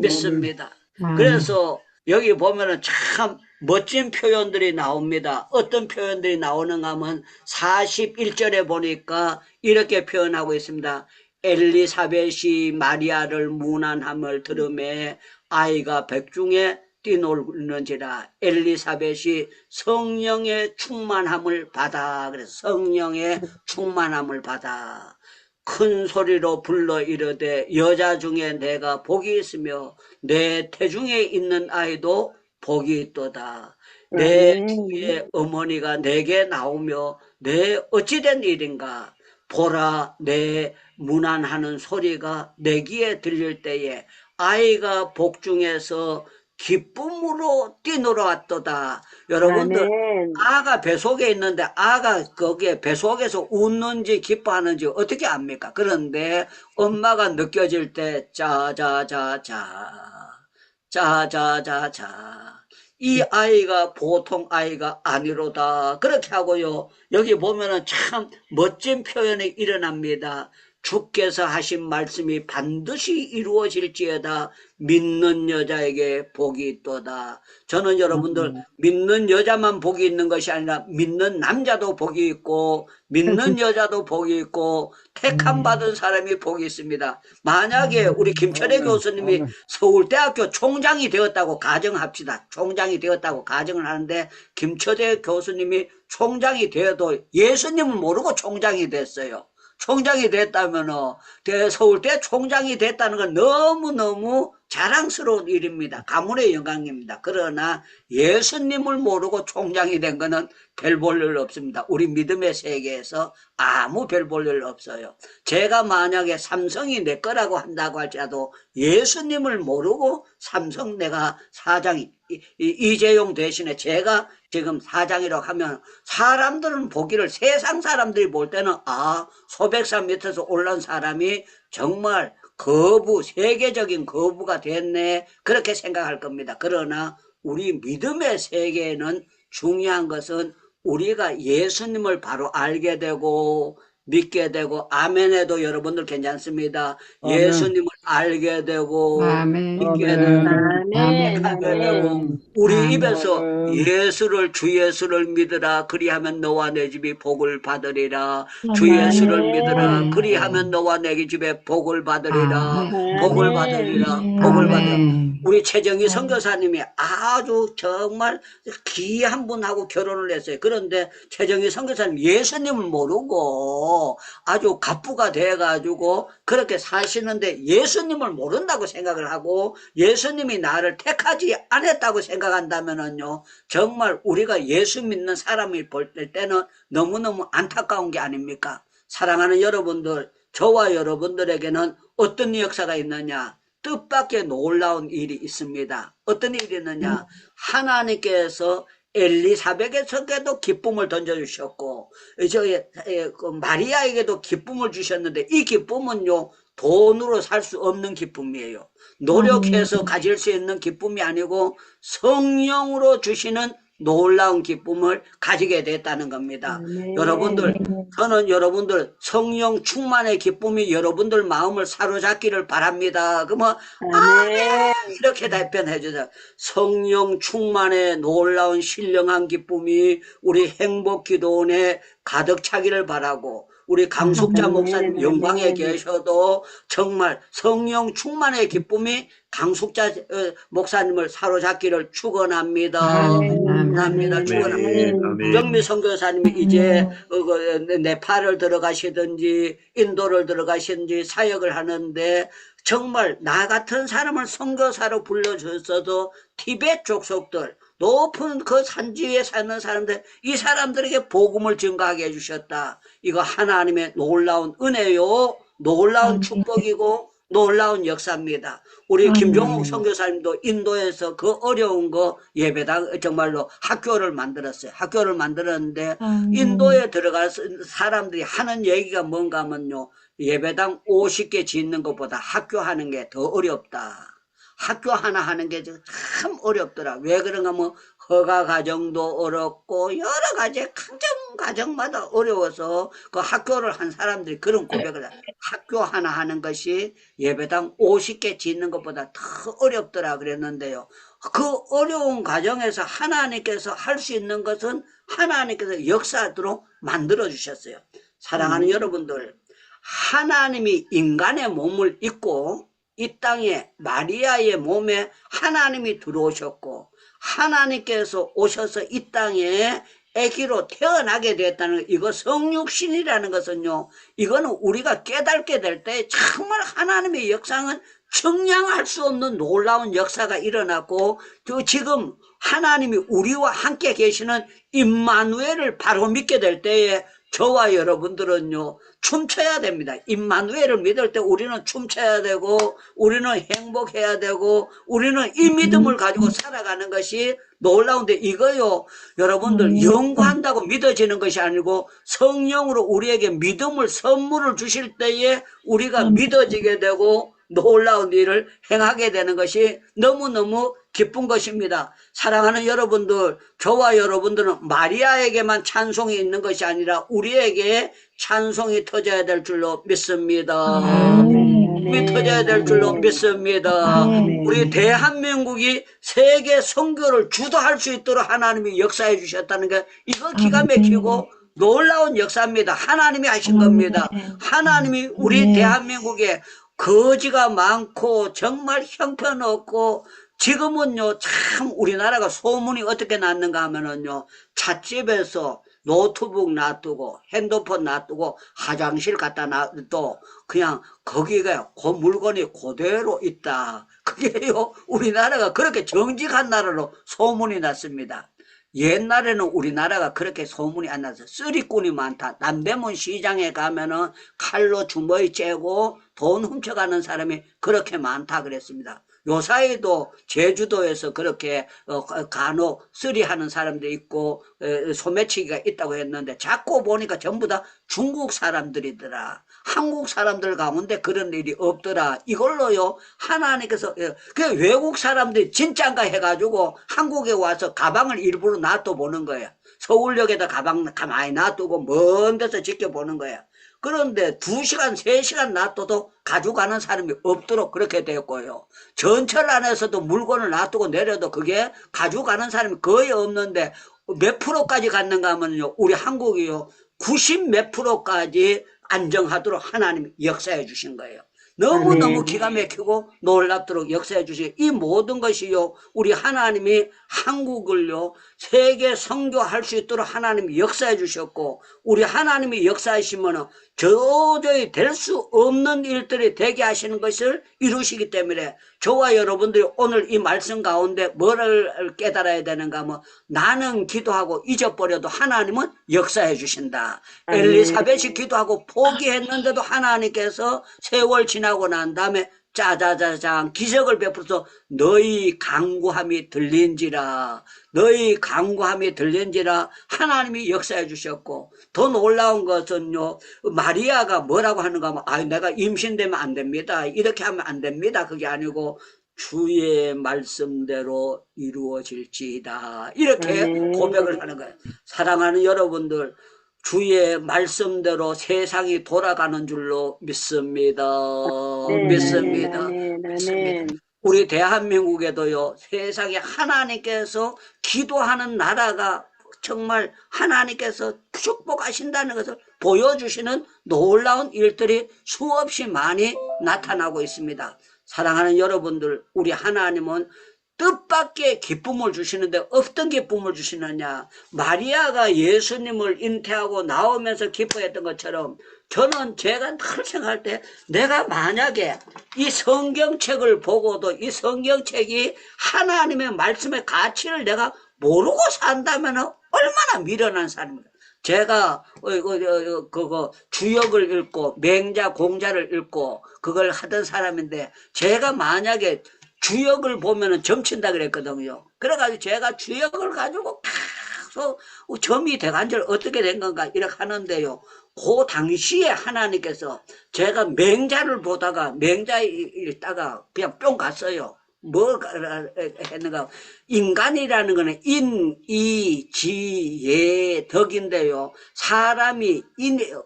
믿습니다. 그래서 여기 보면은 참 멋진 표현들이 나옵니다. 어떤 표현들이 나오는가 하면 41절에 보니까 이렇게 표현하고 있습니다. 엘리사벳이 마리아를 문안함을 들음에 아이가 백중에 뛰놀는지라. 엘리사벳이 성령의 충만함을 받아. 그래서 성령의 충만함을 받아. 큰 소리로 불러 이르되 여자 중에 내가 복이 있으며 내 태중에 있는 아이도 복이 있도다. 내 주의 어머니가 내게 나오며 내 어찌된 일인가. 보라 내 문안하는 소리가 내 귀에 들릴 때에 아이가 복중에서 기쁨으로 뛰놀아왔도다. 여러분들 아가 뱃속에 있는데 아가 거기에 뱃속에서 웃는지 기뻐하는지 어떻게 압니까? 그런데 엄마가 느껴질 때 짜자자자 이 아이가 보통 아이가 아니로다. 그렇게 하고요. 여기 보면은 참 멋진 표현이 일어납니다. 주께서 하신 말씀이 반드시 이루어질지어다. 믿는 여자에게 복이 있도다. 저는 여러분들 믿는 여자만 복이 있는 것이 아니라 믿는 남자도 복이 있고 믿는 여자도 복이 있고 택함 받은 사람이 복이 있습니다. 만약에 우리 김철애 교수님이 서울대학교 총장이 되었다고 가정합시다. 총장이 되었다고 가정을 하는데 김철애 교수님이 총장이 되어도 예수님을 모르고 총장이 됐어요. 총장이 됐다면 서울대 총장이 됐다는 건 너무너무 자랑스러운 일입니다. 가문의 영광입니다. 그러나 예수님을 모르고 총장이 된 거는 별 볼 일 없습니다. 우리 믿음의 세계에서 아무 별 볼 일 없어요. 제가 만약에 삼성이 내 거라고 한다고 할지라도 예수님을 모르고 삼성 내가 사장이 이재용 대신에 제가 지금 사장이라고 하면 사람들은 보기를 세상 사람들이 볼 때는 소백산 밑에서 올라온 사람이 정말 세계적인 거부가 됐네 그렇게 생각할 겁니다. 그러나 우리 믿음의 세계에는 중요한 것은 우리가 예수님을 바로 알게 되고 믿게 되고, 아멘에도 여러분들 괜찮습니다. 아멘. 예수님을 알게 되고, 아멘. 믿게 아멘. 되고, 아멘. 하게 되고, 우리 아멘. 입에서 아멘. 주 예수를 믿으라. 그리하면 너와 내 집이 복을 받으리라. 주 예수를 믿으라. 그리하면 너와 내 집에 복을 받으리라. 복을 받으리라. 복을 받으리라. 아멘. 우리 최정희 선교사님이 아주 정말 귀한 분하고 결혼을 했어요. 그런데 최정희 선교사님 예수님을 모르고 아주 갑부가 돼가지고 그렇게 사시는데 예수님을 모른다고 생각을 하고 예수님이 나를 택하지 않았다고 생각한다면은요, 정말 우리가 예수 믿는 사람이 볼 때는 너무너무 안타까운 게 아닙니까? 사랑하는 여러분들, 저와 여러분들에게는 어떤 역사가 있느냐? 뜻밖의 놀라운 일이 있습니다. 어떤 일이 있느냐? 하나님께서 엘리사벳에게도 기쁨을 던져주셨고, 마리아에게도 기쁨을 주셨는데, 이 기쁨은요, 돈으로 살 수 없는 기쁨이에요. 노력해서 가질 수 있는 기쁨이 아니고, 성령으로 주시는 놀라운 기쁨을 가지게 됐다는 겁니다. 여러분들, 저는 여러분들 성령 충만의 기쁨이 여러분들 마음을 사로잡기를 바랍니다. 그러면 아멘 이렇게 답변해 주세요. 성령 충만의 놀라운 신령한 기쁨이 우리 행복기도원에 가득 차기를 바라고, 우리 강숙자 목사님 영광에 계셔도 정말 성령 충만의 기쁨이 강숙자 목사님을 사로잡기를 축원합니다. 축원합니다. 축원합니다. 정미 선교사님이 이제 네팔을 들어가시든지 인도를 들어가시든지 사역을 하는데, 정말 나 같은 사람을 선교사로 불러줬어도 티베트 족속들, 높은 그 산지에 사는 사람들, 이 사람들에게 복음을 증가하게 해주셨다. 이거 하나님의 놀라운 은혜요, 놀라운 축복이고 놀라운 역사입니다. 우리 김종옥 선교사님도 인도에서 그 어려운 거 예배당 정말로 학교를 만들었어요. 학교를 만들었는데 인도에 들어가서 사람들이 하는 얘기가 뭔가 하면요, 예배당 50개 짓는 것보다 학교 하는 게 더 어렵다. 학교 하나 하는 게 참 어렵더라. 왜 그런가 하면 허가 과정도 어렵고 여러 가지 과정마다 어려워서 그 학교를 한 사람들이 그런 고백을 해요. 학교 하나 하는 것이 예배당 50개 짓는 것보다 더 어렵더라 그랬는데요. 그 어려운 과정에서 하나님께서 할 수 있는 것은 하나님께서 역사하도록 만들어 주셨어요. 사랑하는 여러분들, 하나님이 인간의 몸을 입고 이 땅에 마리아의 몸에 하나님이 들어오셨고, 하나님께서 오셔서 이 땅에 아기로 태어나게 됐다는 것, 이거 성육신이라는 것은요, 이거는 우리가 깨닫게 될 때 정말 하나님의 역사는 청량할 수 없는 놀라운 역사가 일어났고, 지금 하나님이 우리와 함께 계시는 임마누엘을 바로 믿게 될 때에 저와 여러분들은요, 춤춰야 됩니다. 임마누엘을 믿을 때 우리는 춤춰야 되고, 우리는 행복해야 되고, 우리는 이 믿음을 가지고 살아가는 것이 놀라운데, 이거요, 여러분들 연구한다고 믿어지는 것이 아니고 성령으로 우리에게 믿음을 선물을 주실 때에 우리가 믿어지게 되고 놀라운 일을 행하게 되는 것이 너무너무 기쁜 것입니다. 사랑하는 여러분들, 저와 여러분들은 마리아에게만 찬송이 있는 것이 아니라 우리에게 찬송이 터져야 될 줄로 믿습니다. 터져야 될 줄로 믿습니다. 우리 대한민국이 세계 선교를 주도할 수 있도록 하나님이 역사해 주셨다는 게, 이거 기가 막히고 놀라운 역사입니다. 하나님이 하신 겁니다. 하나님이 우리 대한민국에 거지가 많고 정말 형편없고, 지금은요 참 우리나라가 소문이 어떻게 났는가 하면은요, 찻집에서 노트북 놔두고 핸드폰 놔두고 화장실 갖다 놔도 그냥 거기가 그 물건이 그대로 있다. 그게요, 우리나라가 그렇게 정직한 나라로 소문이 났습니다. 옛날에는 우리나라가 그렇게 소문이 안 나서 쓰리꾼이 많다. 남대문 시장에 가면은 칼로 주머니 째고 돈 훔쳐가는 사람이 그렇게 많다 그랬습니다. 요사이도 제주도에서 그렇게 간혹 쓰리하는 사람도 있고 소매치기가 있다고 했는데, 자꾸 보니까 전부 다 중국 사람들이더라. 한국 사람들 가운데 그런 일이 없더라. 이걸로요 하나님께서 그 외국 사람들이 진짠가 해가지고 한국에 와서 가방을 일부러 놔둬 보는 거야. 서울역에다 가방 가만히 놔두고 먼 데서 지켜보는 거야. 그런데 2시간, 3시간 놔둬도 가져가는 사람이 없도록 그렇게 되었고요. 전철 안에서도 물건을 놔두고 내려도 그게 가져가는 사람이 거의 없는데 몇 프로까지 갔는가 하면요. 우리 한국이요. 90 몇 프로까지 안정하도록 하나님이 역사해 주신 거예요. 너무너무 기가 막히고 놀랍도록 역사해 주시고 이 모든 것이요. 우리 하나님이 한국을요. 세계 선교할 수 있도록 하나님이 역사해 주셨고 우리 하나님이 역사하시면은 도저히 될 수 없는 일들이 되게 하시는 것을 이루시기 때문에 저와 여러분들이 오늘 이 말씀 가운데 뭐를 깨달아야 되는가 하면 나는 기도하고 잊어버려도 하나님은 역사해 주신다. 엘리사벳이 기도하고 포기했는데도 하나님께서 세월 지나고 난 다음에 짜자자장 기적을 베풀어서 너희 간구함이 들린지라 너희 간구함이 들린지라 하나님이 역사해 주셨고 더 놀라운 것은요 마리아가 뭐라고 하는가 하면 아 내가 임신되면 안 됩니다 이렇게 하면 안 됩니다 그게 아니고 주의 말씀대로 이루어질지이다 이렇게 고백을 하는 거예요. 사랑하는 여러분들 주의 말씀대로 세상이 돌아가는 줄로 믿습니다. 믿습니다. 믿습니다. 우리 대한민국에도요, 세상에 하나님께서 기도하는 나라가 정말 하나님께서 축복하신다는 것을 보여주시는 놀라운 일들이 수없이 많이 나타나고 있습니다. 사랑하는 여러분들, 우리 하나님은 뜻밖의 기쁨을 주시는데 어떤 기쁨을 주시느냐. 마리아가 예수님을 잉태하고 나오면서 기뻐했던 것처럼 저는 제가 늘 생각할 때 내가 만약에 이 성경책을 보고도 이 성경책이 하나님의 말씀의 가치를 내가 모르고 산다면 얼마나 미련한 사람입니다. 제가 그거 주역을 읽고 맹자 공자를 읽고 그걸 하던 사람인데 제가 만약에 주역을 보면은 점친다 그랬거든요. 그래가지고 제가 주역을 가지고 계속 점이 돼간줄 어떻게 된 건가 이렇게 하는데요. 그 당시에 하나님께서 제가 맹자를 보다가 맹자 읽다가 그냥 뿅 갔어요. 뭐 했는가. 인간이라는 거는 인, 이, 지, 예, 덕인데요. 사람이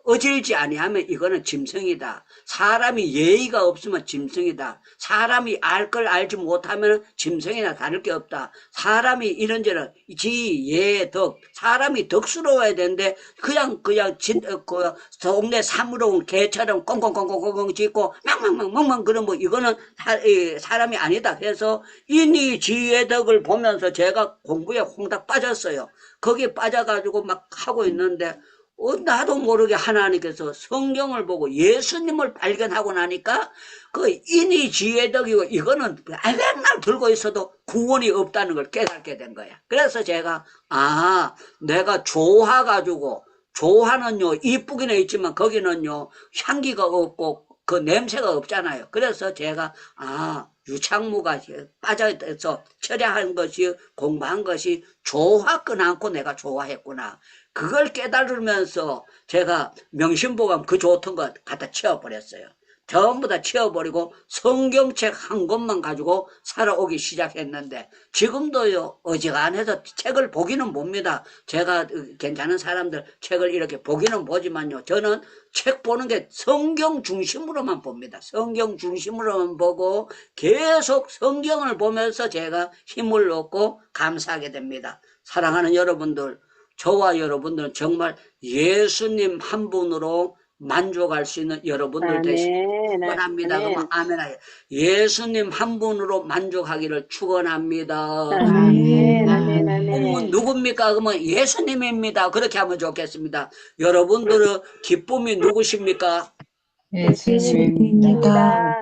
어질지 아니하면 이거는 짐승이다. 사람이 예의가 없으면 짐승이다. 사람이 알 걸 알지 못하면 짐승이나 다를 게 없다. 사람이 이런저런 지, 예, 덕. 사람이 덕스러워야 되는데 그냥 동네 사무로운 개처럼 꽁꽁꽁꽁꽁 짖고 멍멍멍멍 그런 뭐 이거는 사람이 아니다. 해서 인이 지의 덕을 보면서 제가 공부에 홍딱 빠졌어요. 거기에 빠져가지고 막 하고 있는데 나도 모르게 하나님께서 성경을 보고 예수님을 발견하고 나니까 그 인이 지혜 덕이고 이거는 맨날 들고 있어도 구원이 없다는 걸 깨닫게 된 거야. 그래서 제가 내가 조화가지고 조화는요 이쁘기는 있지만 거기는요 향기가 없고 그 냄새가 없잖아요. 그래서 제가 유창무가 빠져서 철야한 것이 공부한 것이 조화 끊어안고 내가 조화했구나. 그걸 깨달으면서 제가 명심보감 그 좋던 거 갖다 치워버렸어요. 전부 다 치워버리고 성경책 한 권만 가지고 살아오기 시작했는데 지금도요 어지간해서 책을 보기는 봅니다. 제가 괜찮은 사람들 책을 이렇게 보기는 보지만요 저는 책 보는 게 성경 중심으로만 봅니다. 성경 중심으로만 보고 계속 성경을 보면서 제가 힘을 얻고 감사하게 됩니다. 사랑하는 여러분들, 저와 여러분들은 정말 예수님 한 분으로 만족할 수 있는 여러분들 되시길 축원합니다. 그러면 아멘. 예수님 한 분으로 만족하기를 축원합니다. 누굽니까? 그러면 예수님입니다. 그렇게 하면 좋겠습니다. 여러분들의 기쁨이 누구십니까? 예수님입니다.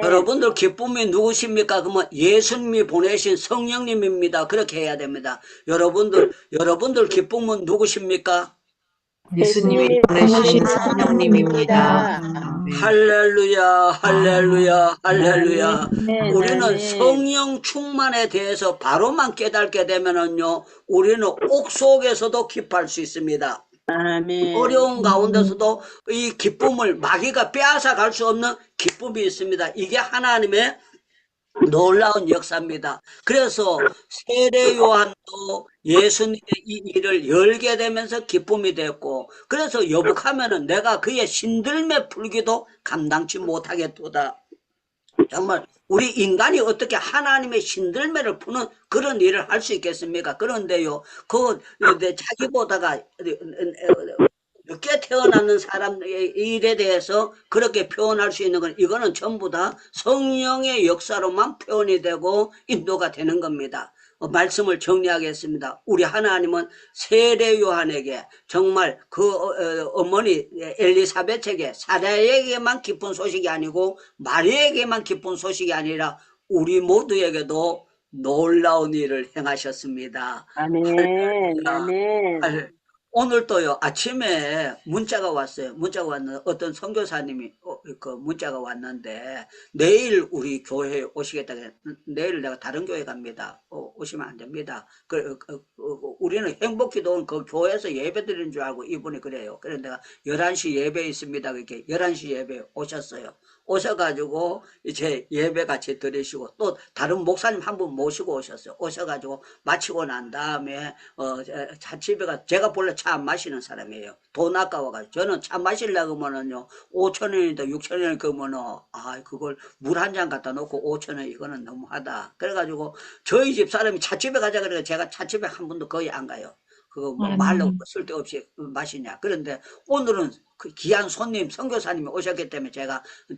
여러분들 기쁨이 누구십니까? 그러면 예수님이 보내신 성령님입니다. 그렇게 해야 됩니다. 여러분들 기쁨은 누구십니까? 예수님이 보내신 성령님입니다. 할렐루야, 할렐루야, 할렐루야. 우리는 성령 충만에 대해서 바로만 깨닫게 되면은요, 우리는 옥 속에서도 기뻐할 수 있습니다. 어려운 가운데서도 이 기쁨을 마귀가 빼앗아 갈 수 없는 기쁨이 있습니다. 이게 하나님의 놀라운 역사입니다. 그래서 세례 요한도 예수님의 이 일을 열게 되면서 기쁨이 됐고, 그래서 여복하면은 내가 그의 신들매 풀기도 감당치 못하겠도다. 정말 우리 인간이 어떻게 하나님의 신들매를 푸는 그런 일을 할 수 있겠습니까? 그런데요, 자기보다가 늦게 태어나는 사람의 일에 대해서 그렇게 표현할 수 있는 건, 이거는 전부 다 성령의 역사로만 표현이 되고 인도가 되는 겁니다. 말씀을 정리하겠습니다. 우리 하나님은 세례 요한에게 정말 그 어머니 엘리사벳에게, 사라에게만 기쁜 소식이 아니고 마리에게만 기쁜 소식이 아니라 우리 모두에게도 놀라운 일을 행하셨습니다. 아멘. 아멘. 오늘도요, 아침에 문자가 왔어요. 문자가 왔는데, 어떤 선교사님이 그 문자가 왔는데, 내일 우리 교회에 오시겠다. 내일 내가 다른 교회 갑니다. 오시면 안 됩니다. 우리는 행복기도는 그 교회에서 예배 드리는 줄 알고 이분이 그래요. 그래서 내가 11시 예배 있습니다. 그렇게 11시 예배 오셨어요. 오셔가지고 이제 예배 같이 드리시고, 또 다른 목사님 한 분 모시고 오셨어요. 오셔가지고 마치고 난 다음에 집에가, 제가 본래 차 안 마시는 사람이에요. 돈 아까워가지고. 저는 차 마시려고 하면은요 5,000원이다 6,000원 그러면은 그걸 물 한 잔 갖다 놓고 5,000원 이거는 너무하다. 그래가지고 저희 집 사람이 찻집에 가자 그래서 제가 찻집에 한 번도 거의 안 가요. 그거 뭐 말로 쓸데없이 마시냐. 그런데 오늘은 그 귀한 손님 선교사님이 오셨기 때문에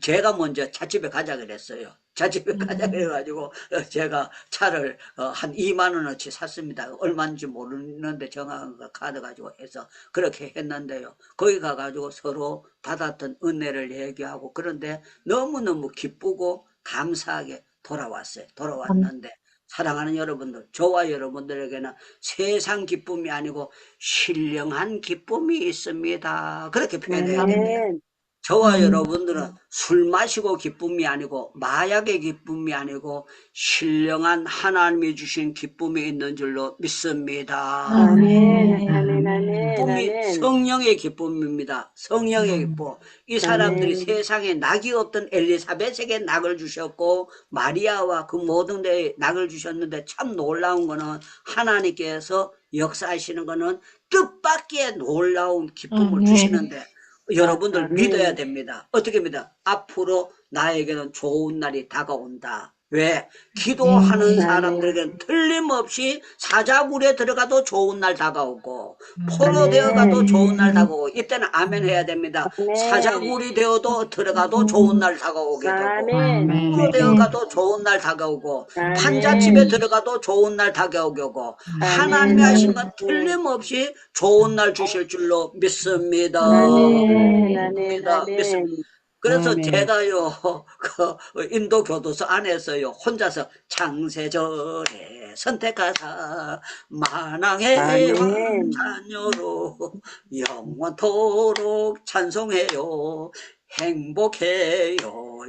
제가 먼저 찻집에 가자 그랬어요. 찻집에 가자 그래가지고 제가 차를 한 2만 원어치 샀습니다. 얼마인지 모르는데 정확한 거 카드 가지고 해서 그렇게 했는데요. 거기 가가지고 서로 받았던 은혜를 얘기하고, 그런데 너무너무 기쁘고 감사하게 돌아왔는데, 사랑하는 여러분들, 저와 여러분들에게는 세상 기쁨이 아니고 신령한 기쁨이 있습니다. 그렇게 표현해야 됩니다. 저와 여러분들은 술 마시고 기쁨이 아니고 마약의 기쁨이 아니고 신령한 하나님이 주신 기쁨이 있는 줄로 믿습니다. 아멘. 아멘. 아멘. 기쁨이 성령의 기쁨입니다. 성령의 기쁨. 이 사람들이 세상에 낙이 없던 엘리사벳에게 낙을 주셨고 마리아와 그 모든 데에 낙을 주셨는데, 참 놀라운 거는 하나님께서 역사하시는 거는 뜻밖의 놀라운 기쁨을 주시는데, 여러분들 믿어야 됩니다. 어떻게 믿어? 앞으로 나에게는 좋은 날이 다가온다. 왜? 기도하는 사람들에게는 틀림없이 사자굴에 들어가도 좋은 날 다가오고, 포로 되어가도 좋은 날 다가오고, 이때는 아멘 해야 됩니다. 사자굴이 되어도 들어가도 좋은 날 다가오게 되고, 포로 되어가도 좋은 날 다가오고, 판잣집에 들어가도 좋은 날 다가오게 되고, 하나님이 하신 건 틀림없이 좋은 날 주실 줄로 믿습니다. 믿습니다. 그래서 제가요, 인도 교도소 안에서요, 혼자서 창세전에 선택하사 만왕의 왕 자녀로 영원토록 찬송해요. 행복해요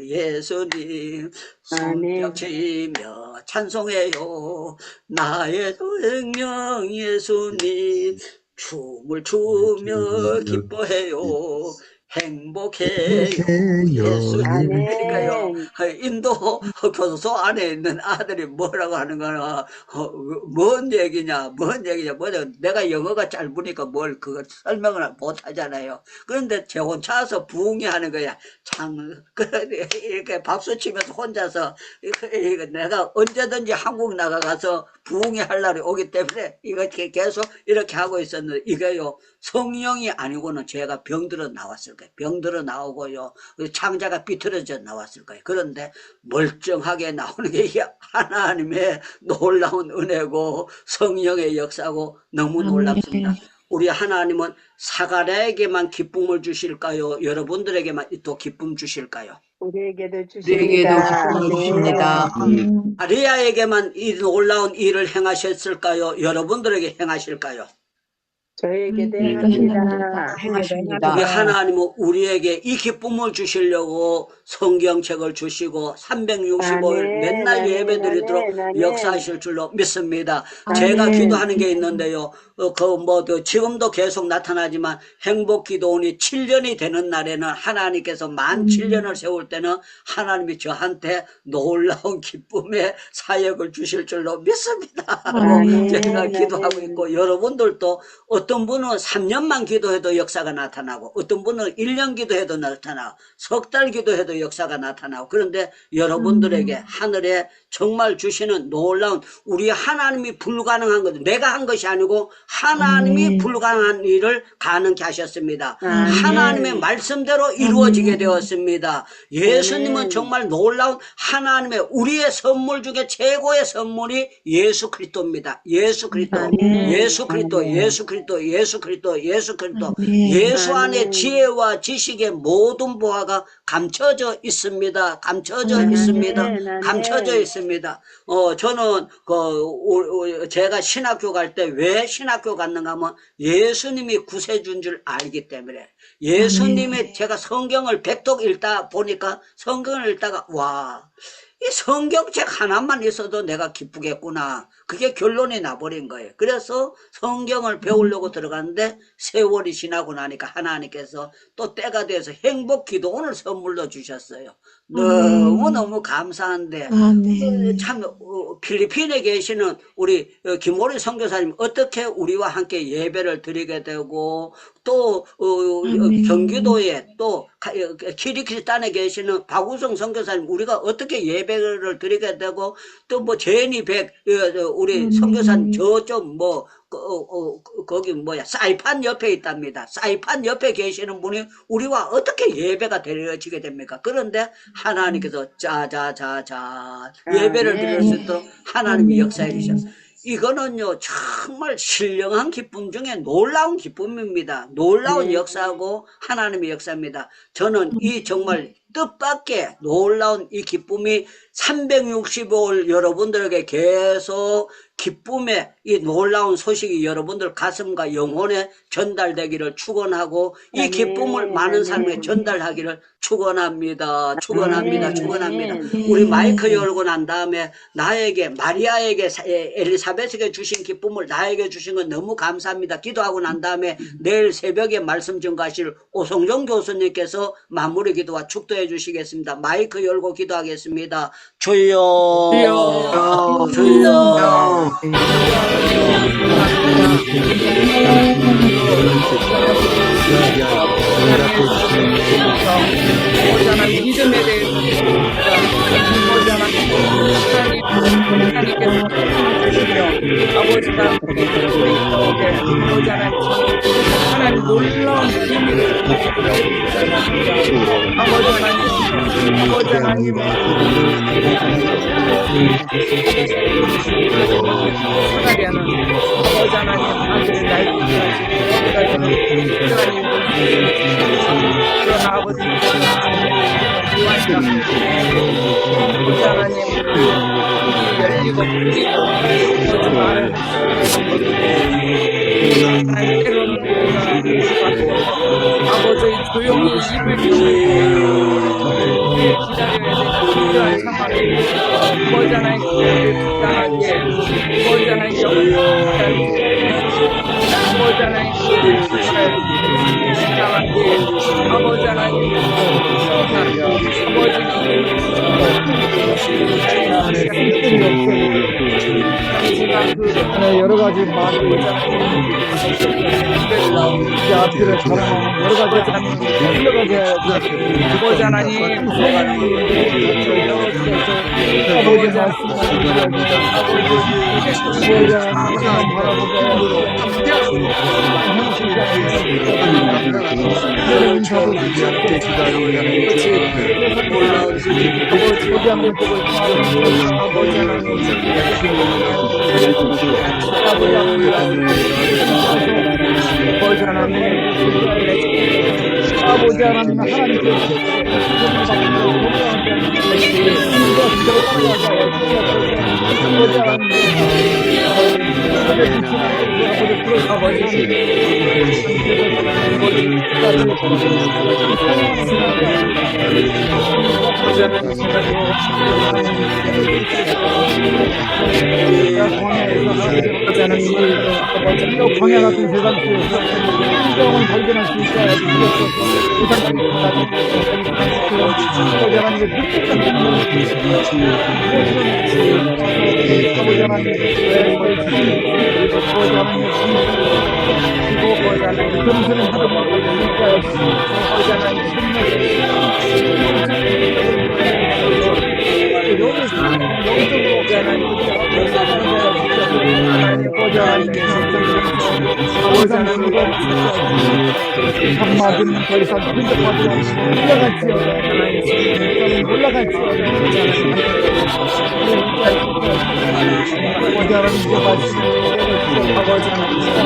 예수님, 손뼉치며 찬송해요 나의 생명 예수님, 춤을 추며 기뻐해요. 행복해요 예수님. 그러니까요, 인도 교도소 안에 있는 아들이 뭐라고 하는 거나 뭔 얘기냐 내가 영어가 짧으니까 뭘 그걸 설명을 못 하잖아요. 그런데 제 혼자서 부흥하는 거야. 참 이렇게 박수 치면서 혼자서 내가 언제든지 한국 나가서 부흥할 날이 오기 때문에 이거 계속 이렇게 하고 있었는데, 이게요 성령이 아니고는 제가 병들어 나왔을 거예요. 병들어 나오고요, 창자가 삐뚤어져 나왔을 거예요. 그런데 멀쩡하게 나오는 게 하나님의 놀라운 은혜고 성령의 역사고 너무 놀랍습니다. 우리 하나님은 사가랴에게만 기쁨을 주실까요? 여러분들에게만 또 기쁨 주실까요? 우리에게도 주십니다. 기쁨을 주십니다. 마리아에게만 이 놀라운 일을 행하셨을까요? 여러분들에게 행하실까요? 저에게도 행합니다. 우리 하나님은 우리에게 이 기쁨을 주시려고 성경책을 주시고 365일 맨날 예배드리도록 역사하실 줄로 믿습니다. 제가 기도하는 게 있는데요. 지금도 계속 나타나지만 행복기도원이 7년이 되는 날에는 하나님께서 만 7년을 세울 때는 하나님이 저한테 놀라운 기쁨의 사역을 주실 줄로 믿습니다. 제가 기도하고 있고, 여러분들도 어떤 분은 3년만 기도해도 역사가 나타나고, 어떤 분은 1년 기도해도 나타나고, 석 달 기도해도 역사가 나타나고, 그런데 여러분들에게 하늘에 정말 주시는 놀라운, 우리 하나님이 불가능한 것, 내가 한 것이 아니고 하나님이 불가능한 일을 가능케 하셨습니다. 하나님의 말씀대로 이루어지게 되었습니다. 예수님은 정말 놀라운 하나님의, 우리의 선물 중에 최고의 선물이 예수 그리스도입니다. 예수 그리스도, 예수 그리스도, 예수 그리스도, 예수 그리스도, 예수 그리스도. 예수 안에 지혜와 지식의 모든 보화가 감춰져 있습니다. 감춰져 있습니다. 감춰져 있습니다. 저는 제가 신학교 갈 때 왜 신학교 갔는가 하면 예수님이 구세주인 줄 알기 때문에, 예수님이, 제가 성경을 백독 읽다 보니까, 성경을 읽다가 와, 이 성경책 하나만 있어도 내가 기쁘겠구나, 그게 결론이 나버린 거예요. 그래서 성경을 배우려고 들어갔는데 세월이 지나고 나니까 하나님께서 또 때가 돼서 행복기도원을 선물로 주셨어요. 너무너무 감사한데, 참 필리핀에 계시는 우리 김오리 선교사님, 어떻게 우리와 함께 예배를 드리게 되고, 또 경기도에 또 키르기스탄에 계시는 박우성 선교사님, 우리가 어떻게 예배를 드리게 되고, 또 뭐 제니 백 우리 선교사님 저쪽 거기 사이판 옆에 있답니다. 사이판 옆에 계시는 분이 우리와 어떻게 예배가 드려지게 됩니까? 그런데 하나님께서 자자자자 예배를 드릴 수 있도록 하나님이 역사해 주셨어요. 이거는요, 정말 신령한 기쁨 중에 놀라운 기쁨입니다. 놀라운 역사하고 하나님의 역사입니다. 저는 이 정말 뜻밖의 놀라운 이 기쁨이 365일 여러분들에게 계속 기쁨의 이 놀라운 소식이 여러분들 가슴과 영혼에 전달되기를 축원하고, 이 기쁨을 많은 사람에게 전달하기를 축원합니다. 축원합니다. 축원합니다. 우리 마이크 열고 난 다음에 나에게, 마리아에게, 엘리사벳에게 주신 기쁨을 나에게 주신 건 너무 감사합니다. 기도하고 난 다음에 내일 새벽에 말씀 전가하실 오성종 교수님께서 마무리 기도와 축도해 주시겠습니다. 마이크 열고 기도하겠습니다. 주여, 주여, 주여. 믿음에 대해서 하나님께서 주시며, 아버지가 하나님 놀라운 비밀을 아버지 하나님, 하나님은 아버지 하나님, 아버지 열리고 아버지 조용히 입을 기다려야 되는 상황에 아버지 하나님 간단하게 아버지 하나님 아버지 하나님 아버지 하나님 여러 가지 말을 이제 앞뒤를 자랑하는 여러 가지 아버지 하나님 아버지 말씀을 아버지 하나님 아버지 하나님 하나님께 광야 같은 세상 속에서 인정을 발견할 수 있어야 한마디는 더 이상 근접하지 않고 올라갈지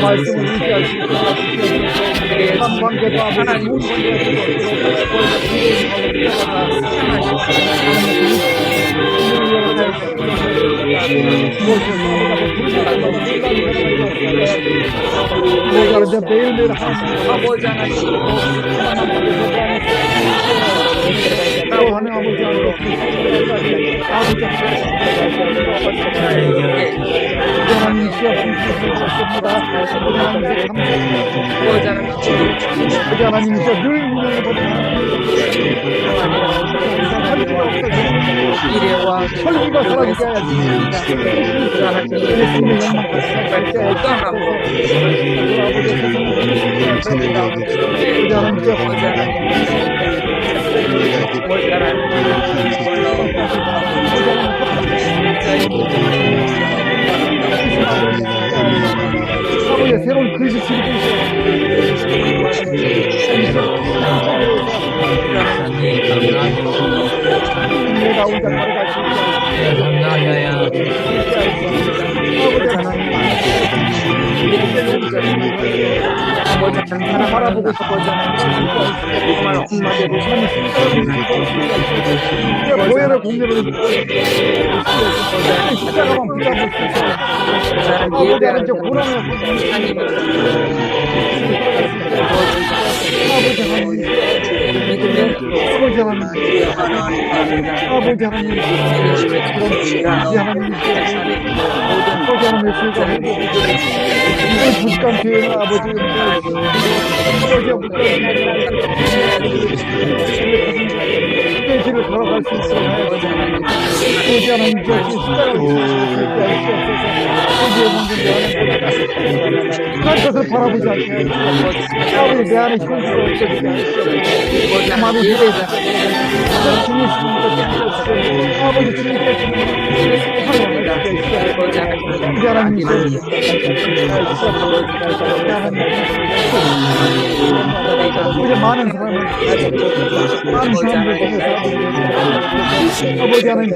말씀을 유지할 수 있도록 한 관계도 하나님 내가 이제 매일매일 아버지 하나님 하는 아버지 하나님 하나님이시여 늘 이래와 설기가 사라지게 해야지 예수님의 영광 같이 아버지의 새로운 글씨 하나 바라보고 싶어잖아요. 정말 엄마들이 교회를 공개를 십자가만 붙잡을 수 있어요. 아버지는 이제 고난을 길을 걸어갈 수 있어요. 아버지 하나님 그런 것을 바라보지 않게 아버지 내 안에 현실을 없애주게 하시옵소서. 마음이 기대자 아버지 주님께서 아버지 하나님 우리 많은 사람을 아버지 하나님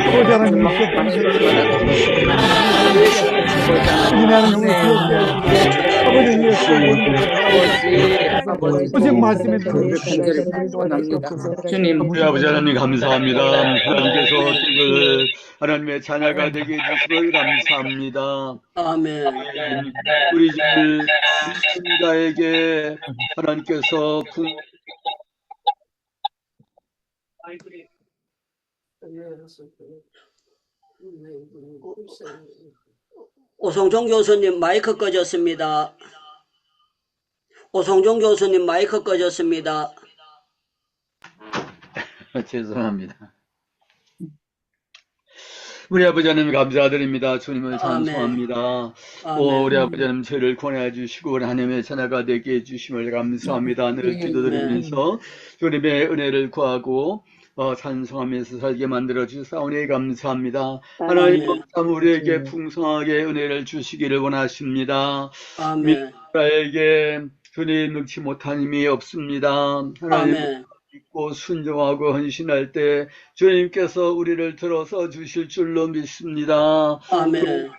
아버지 하나님 아버지 말씀에 주님 우리 아버지 하나님 감사합니다. 하나님께서 뜻을 하나님의 자녀가 되게 해주심을 감사합니다. 아멘. 우리 집 신자에게 하나님께서 오성종 교수님 마이크 꺼졌습니다. 오성종 교수님 마이크 꺼졌습니다. 죄송합니다. 우리 아버지 하나님 감사드립니다. 주님을 찬송합니다. 우리 아버지 하나님 저희를 권해 주시고 하나님의 자녀가 되게 해주심을 감사합니다. 늘 기도드리면서 주님의 은혜를 구하고 찬송하면서 살게 만들어 주사오니 감사합니다. 하나님 참 우리에게 풍성하게 은혜를 주시기를 원하십니다. 믿는 자에게 주님 능치 못한 힘이 없습니다. 하나님 듣고 순종하고 헌신할 때 주님께서 우리를 들어서 주실 줄로 믿습니다. 아멘.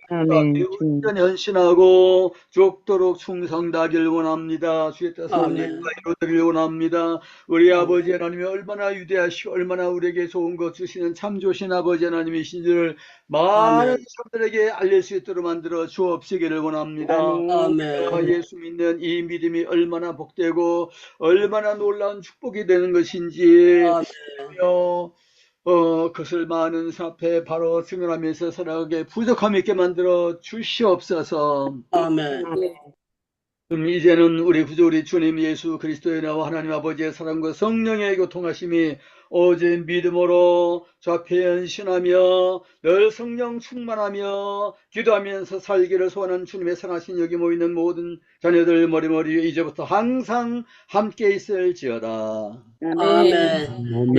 온전히 헌신하고 죽도록 충성다길 원합니다. 주의 뜻을 아멘. 이루기를 원합니다. 우리 아버지 하나님이 얼마나 위대하시고 얼마나 우리에게 좋은 것 주시는 참 좋으신 아버지 하나님이신 줄을 많은 사람들에게 알릴 수 있도록 만들어 주옵시기를 원합니다. 아멘. 예수 믿는 이 믿음이 얼마나 복되고 얼마나 놀라운 축복이 되는 것인지 그것을 많은 앞에 바로 증언하면서 살아가게 부족함 있게 만들어 주시옵소서. 아멘. 이제는 우리 구주 우리 주님 예수 그리스도의 나와 하나님 아버지의 사랑과 성령의 교통하심이 오직 믿음으로 좌표에 헌신하며 늘 성령 충만하며 기도하면서 살기를 소원하는 주님의 상하신 여기 모이는 모든 자녀들 머리머리 위에 이제부터 항상 함께 있을지어다. 아멘.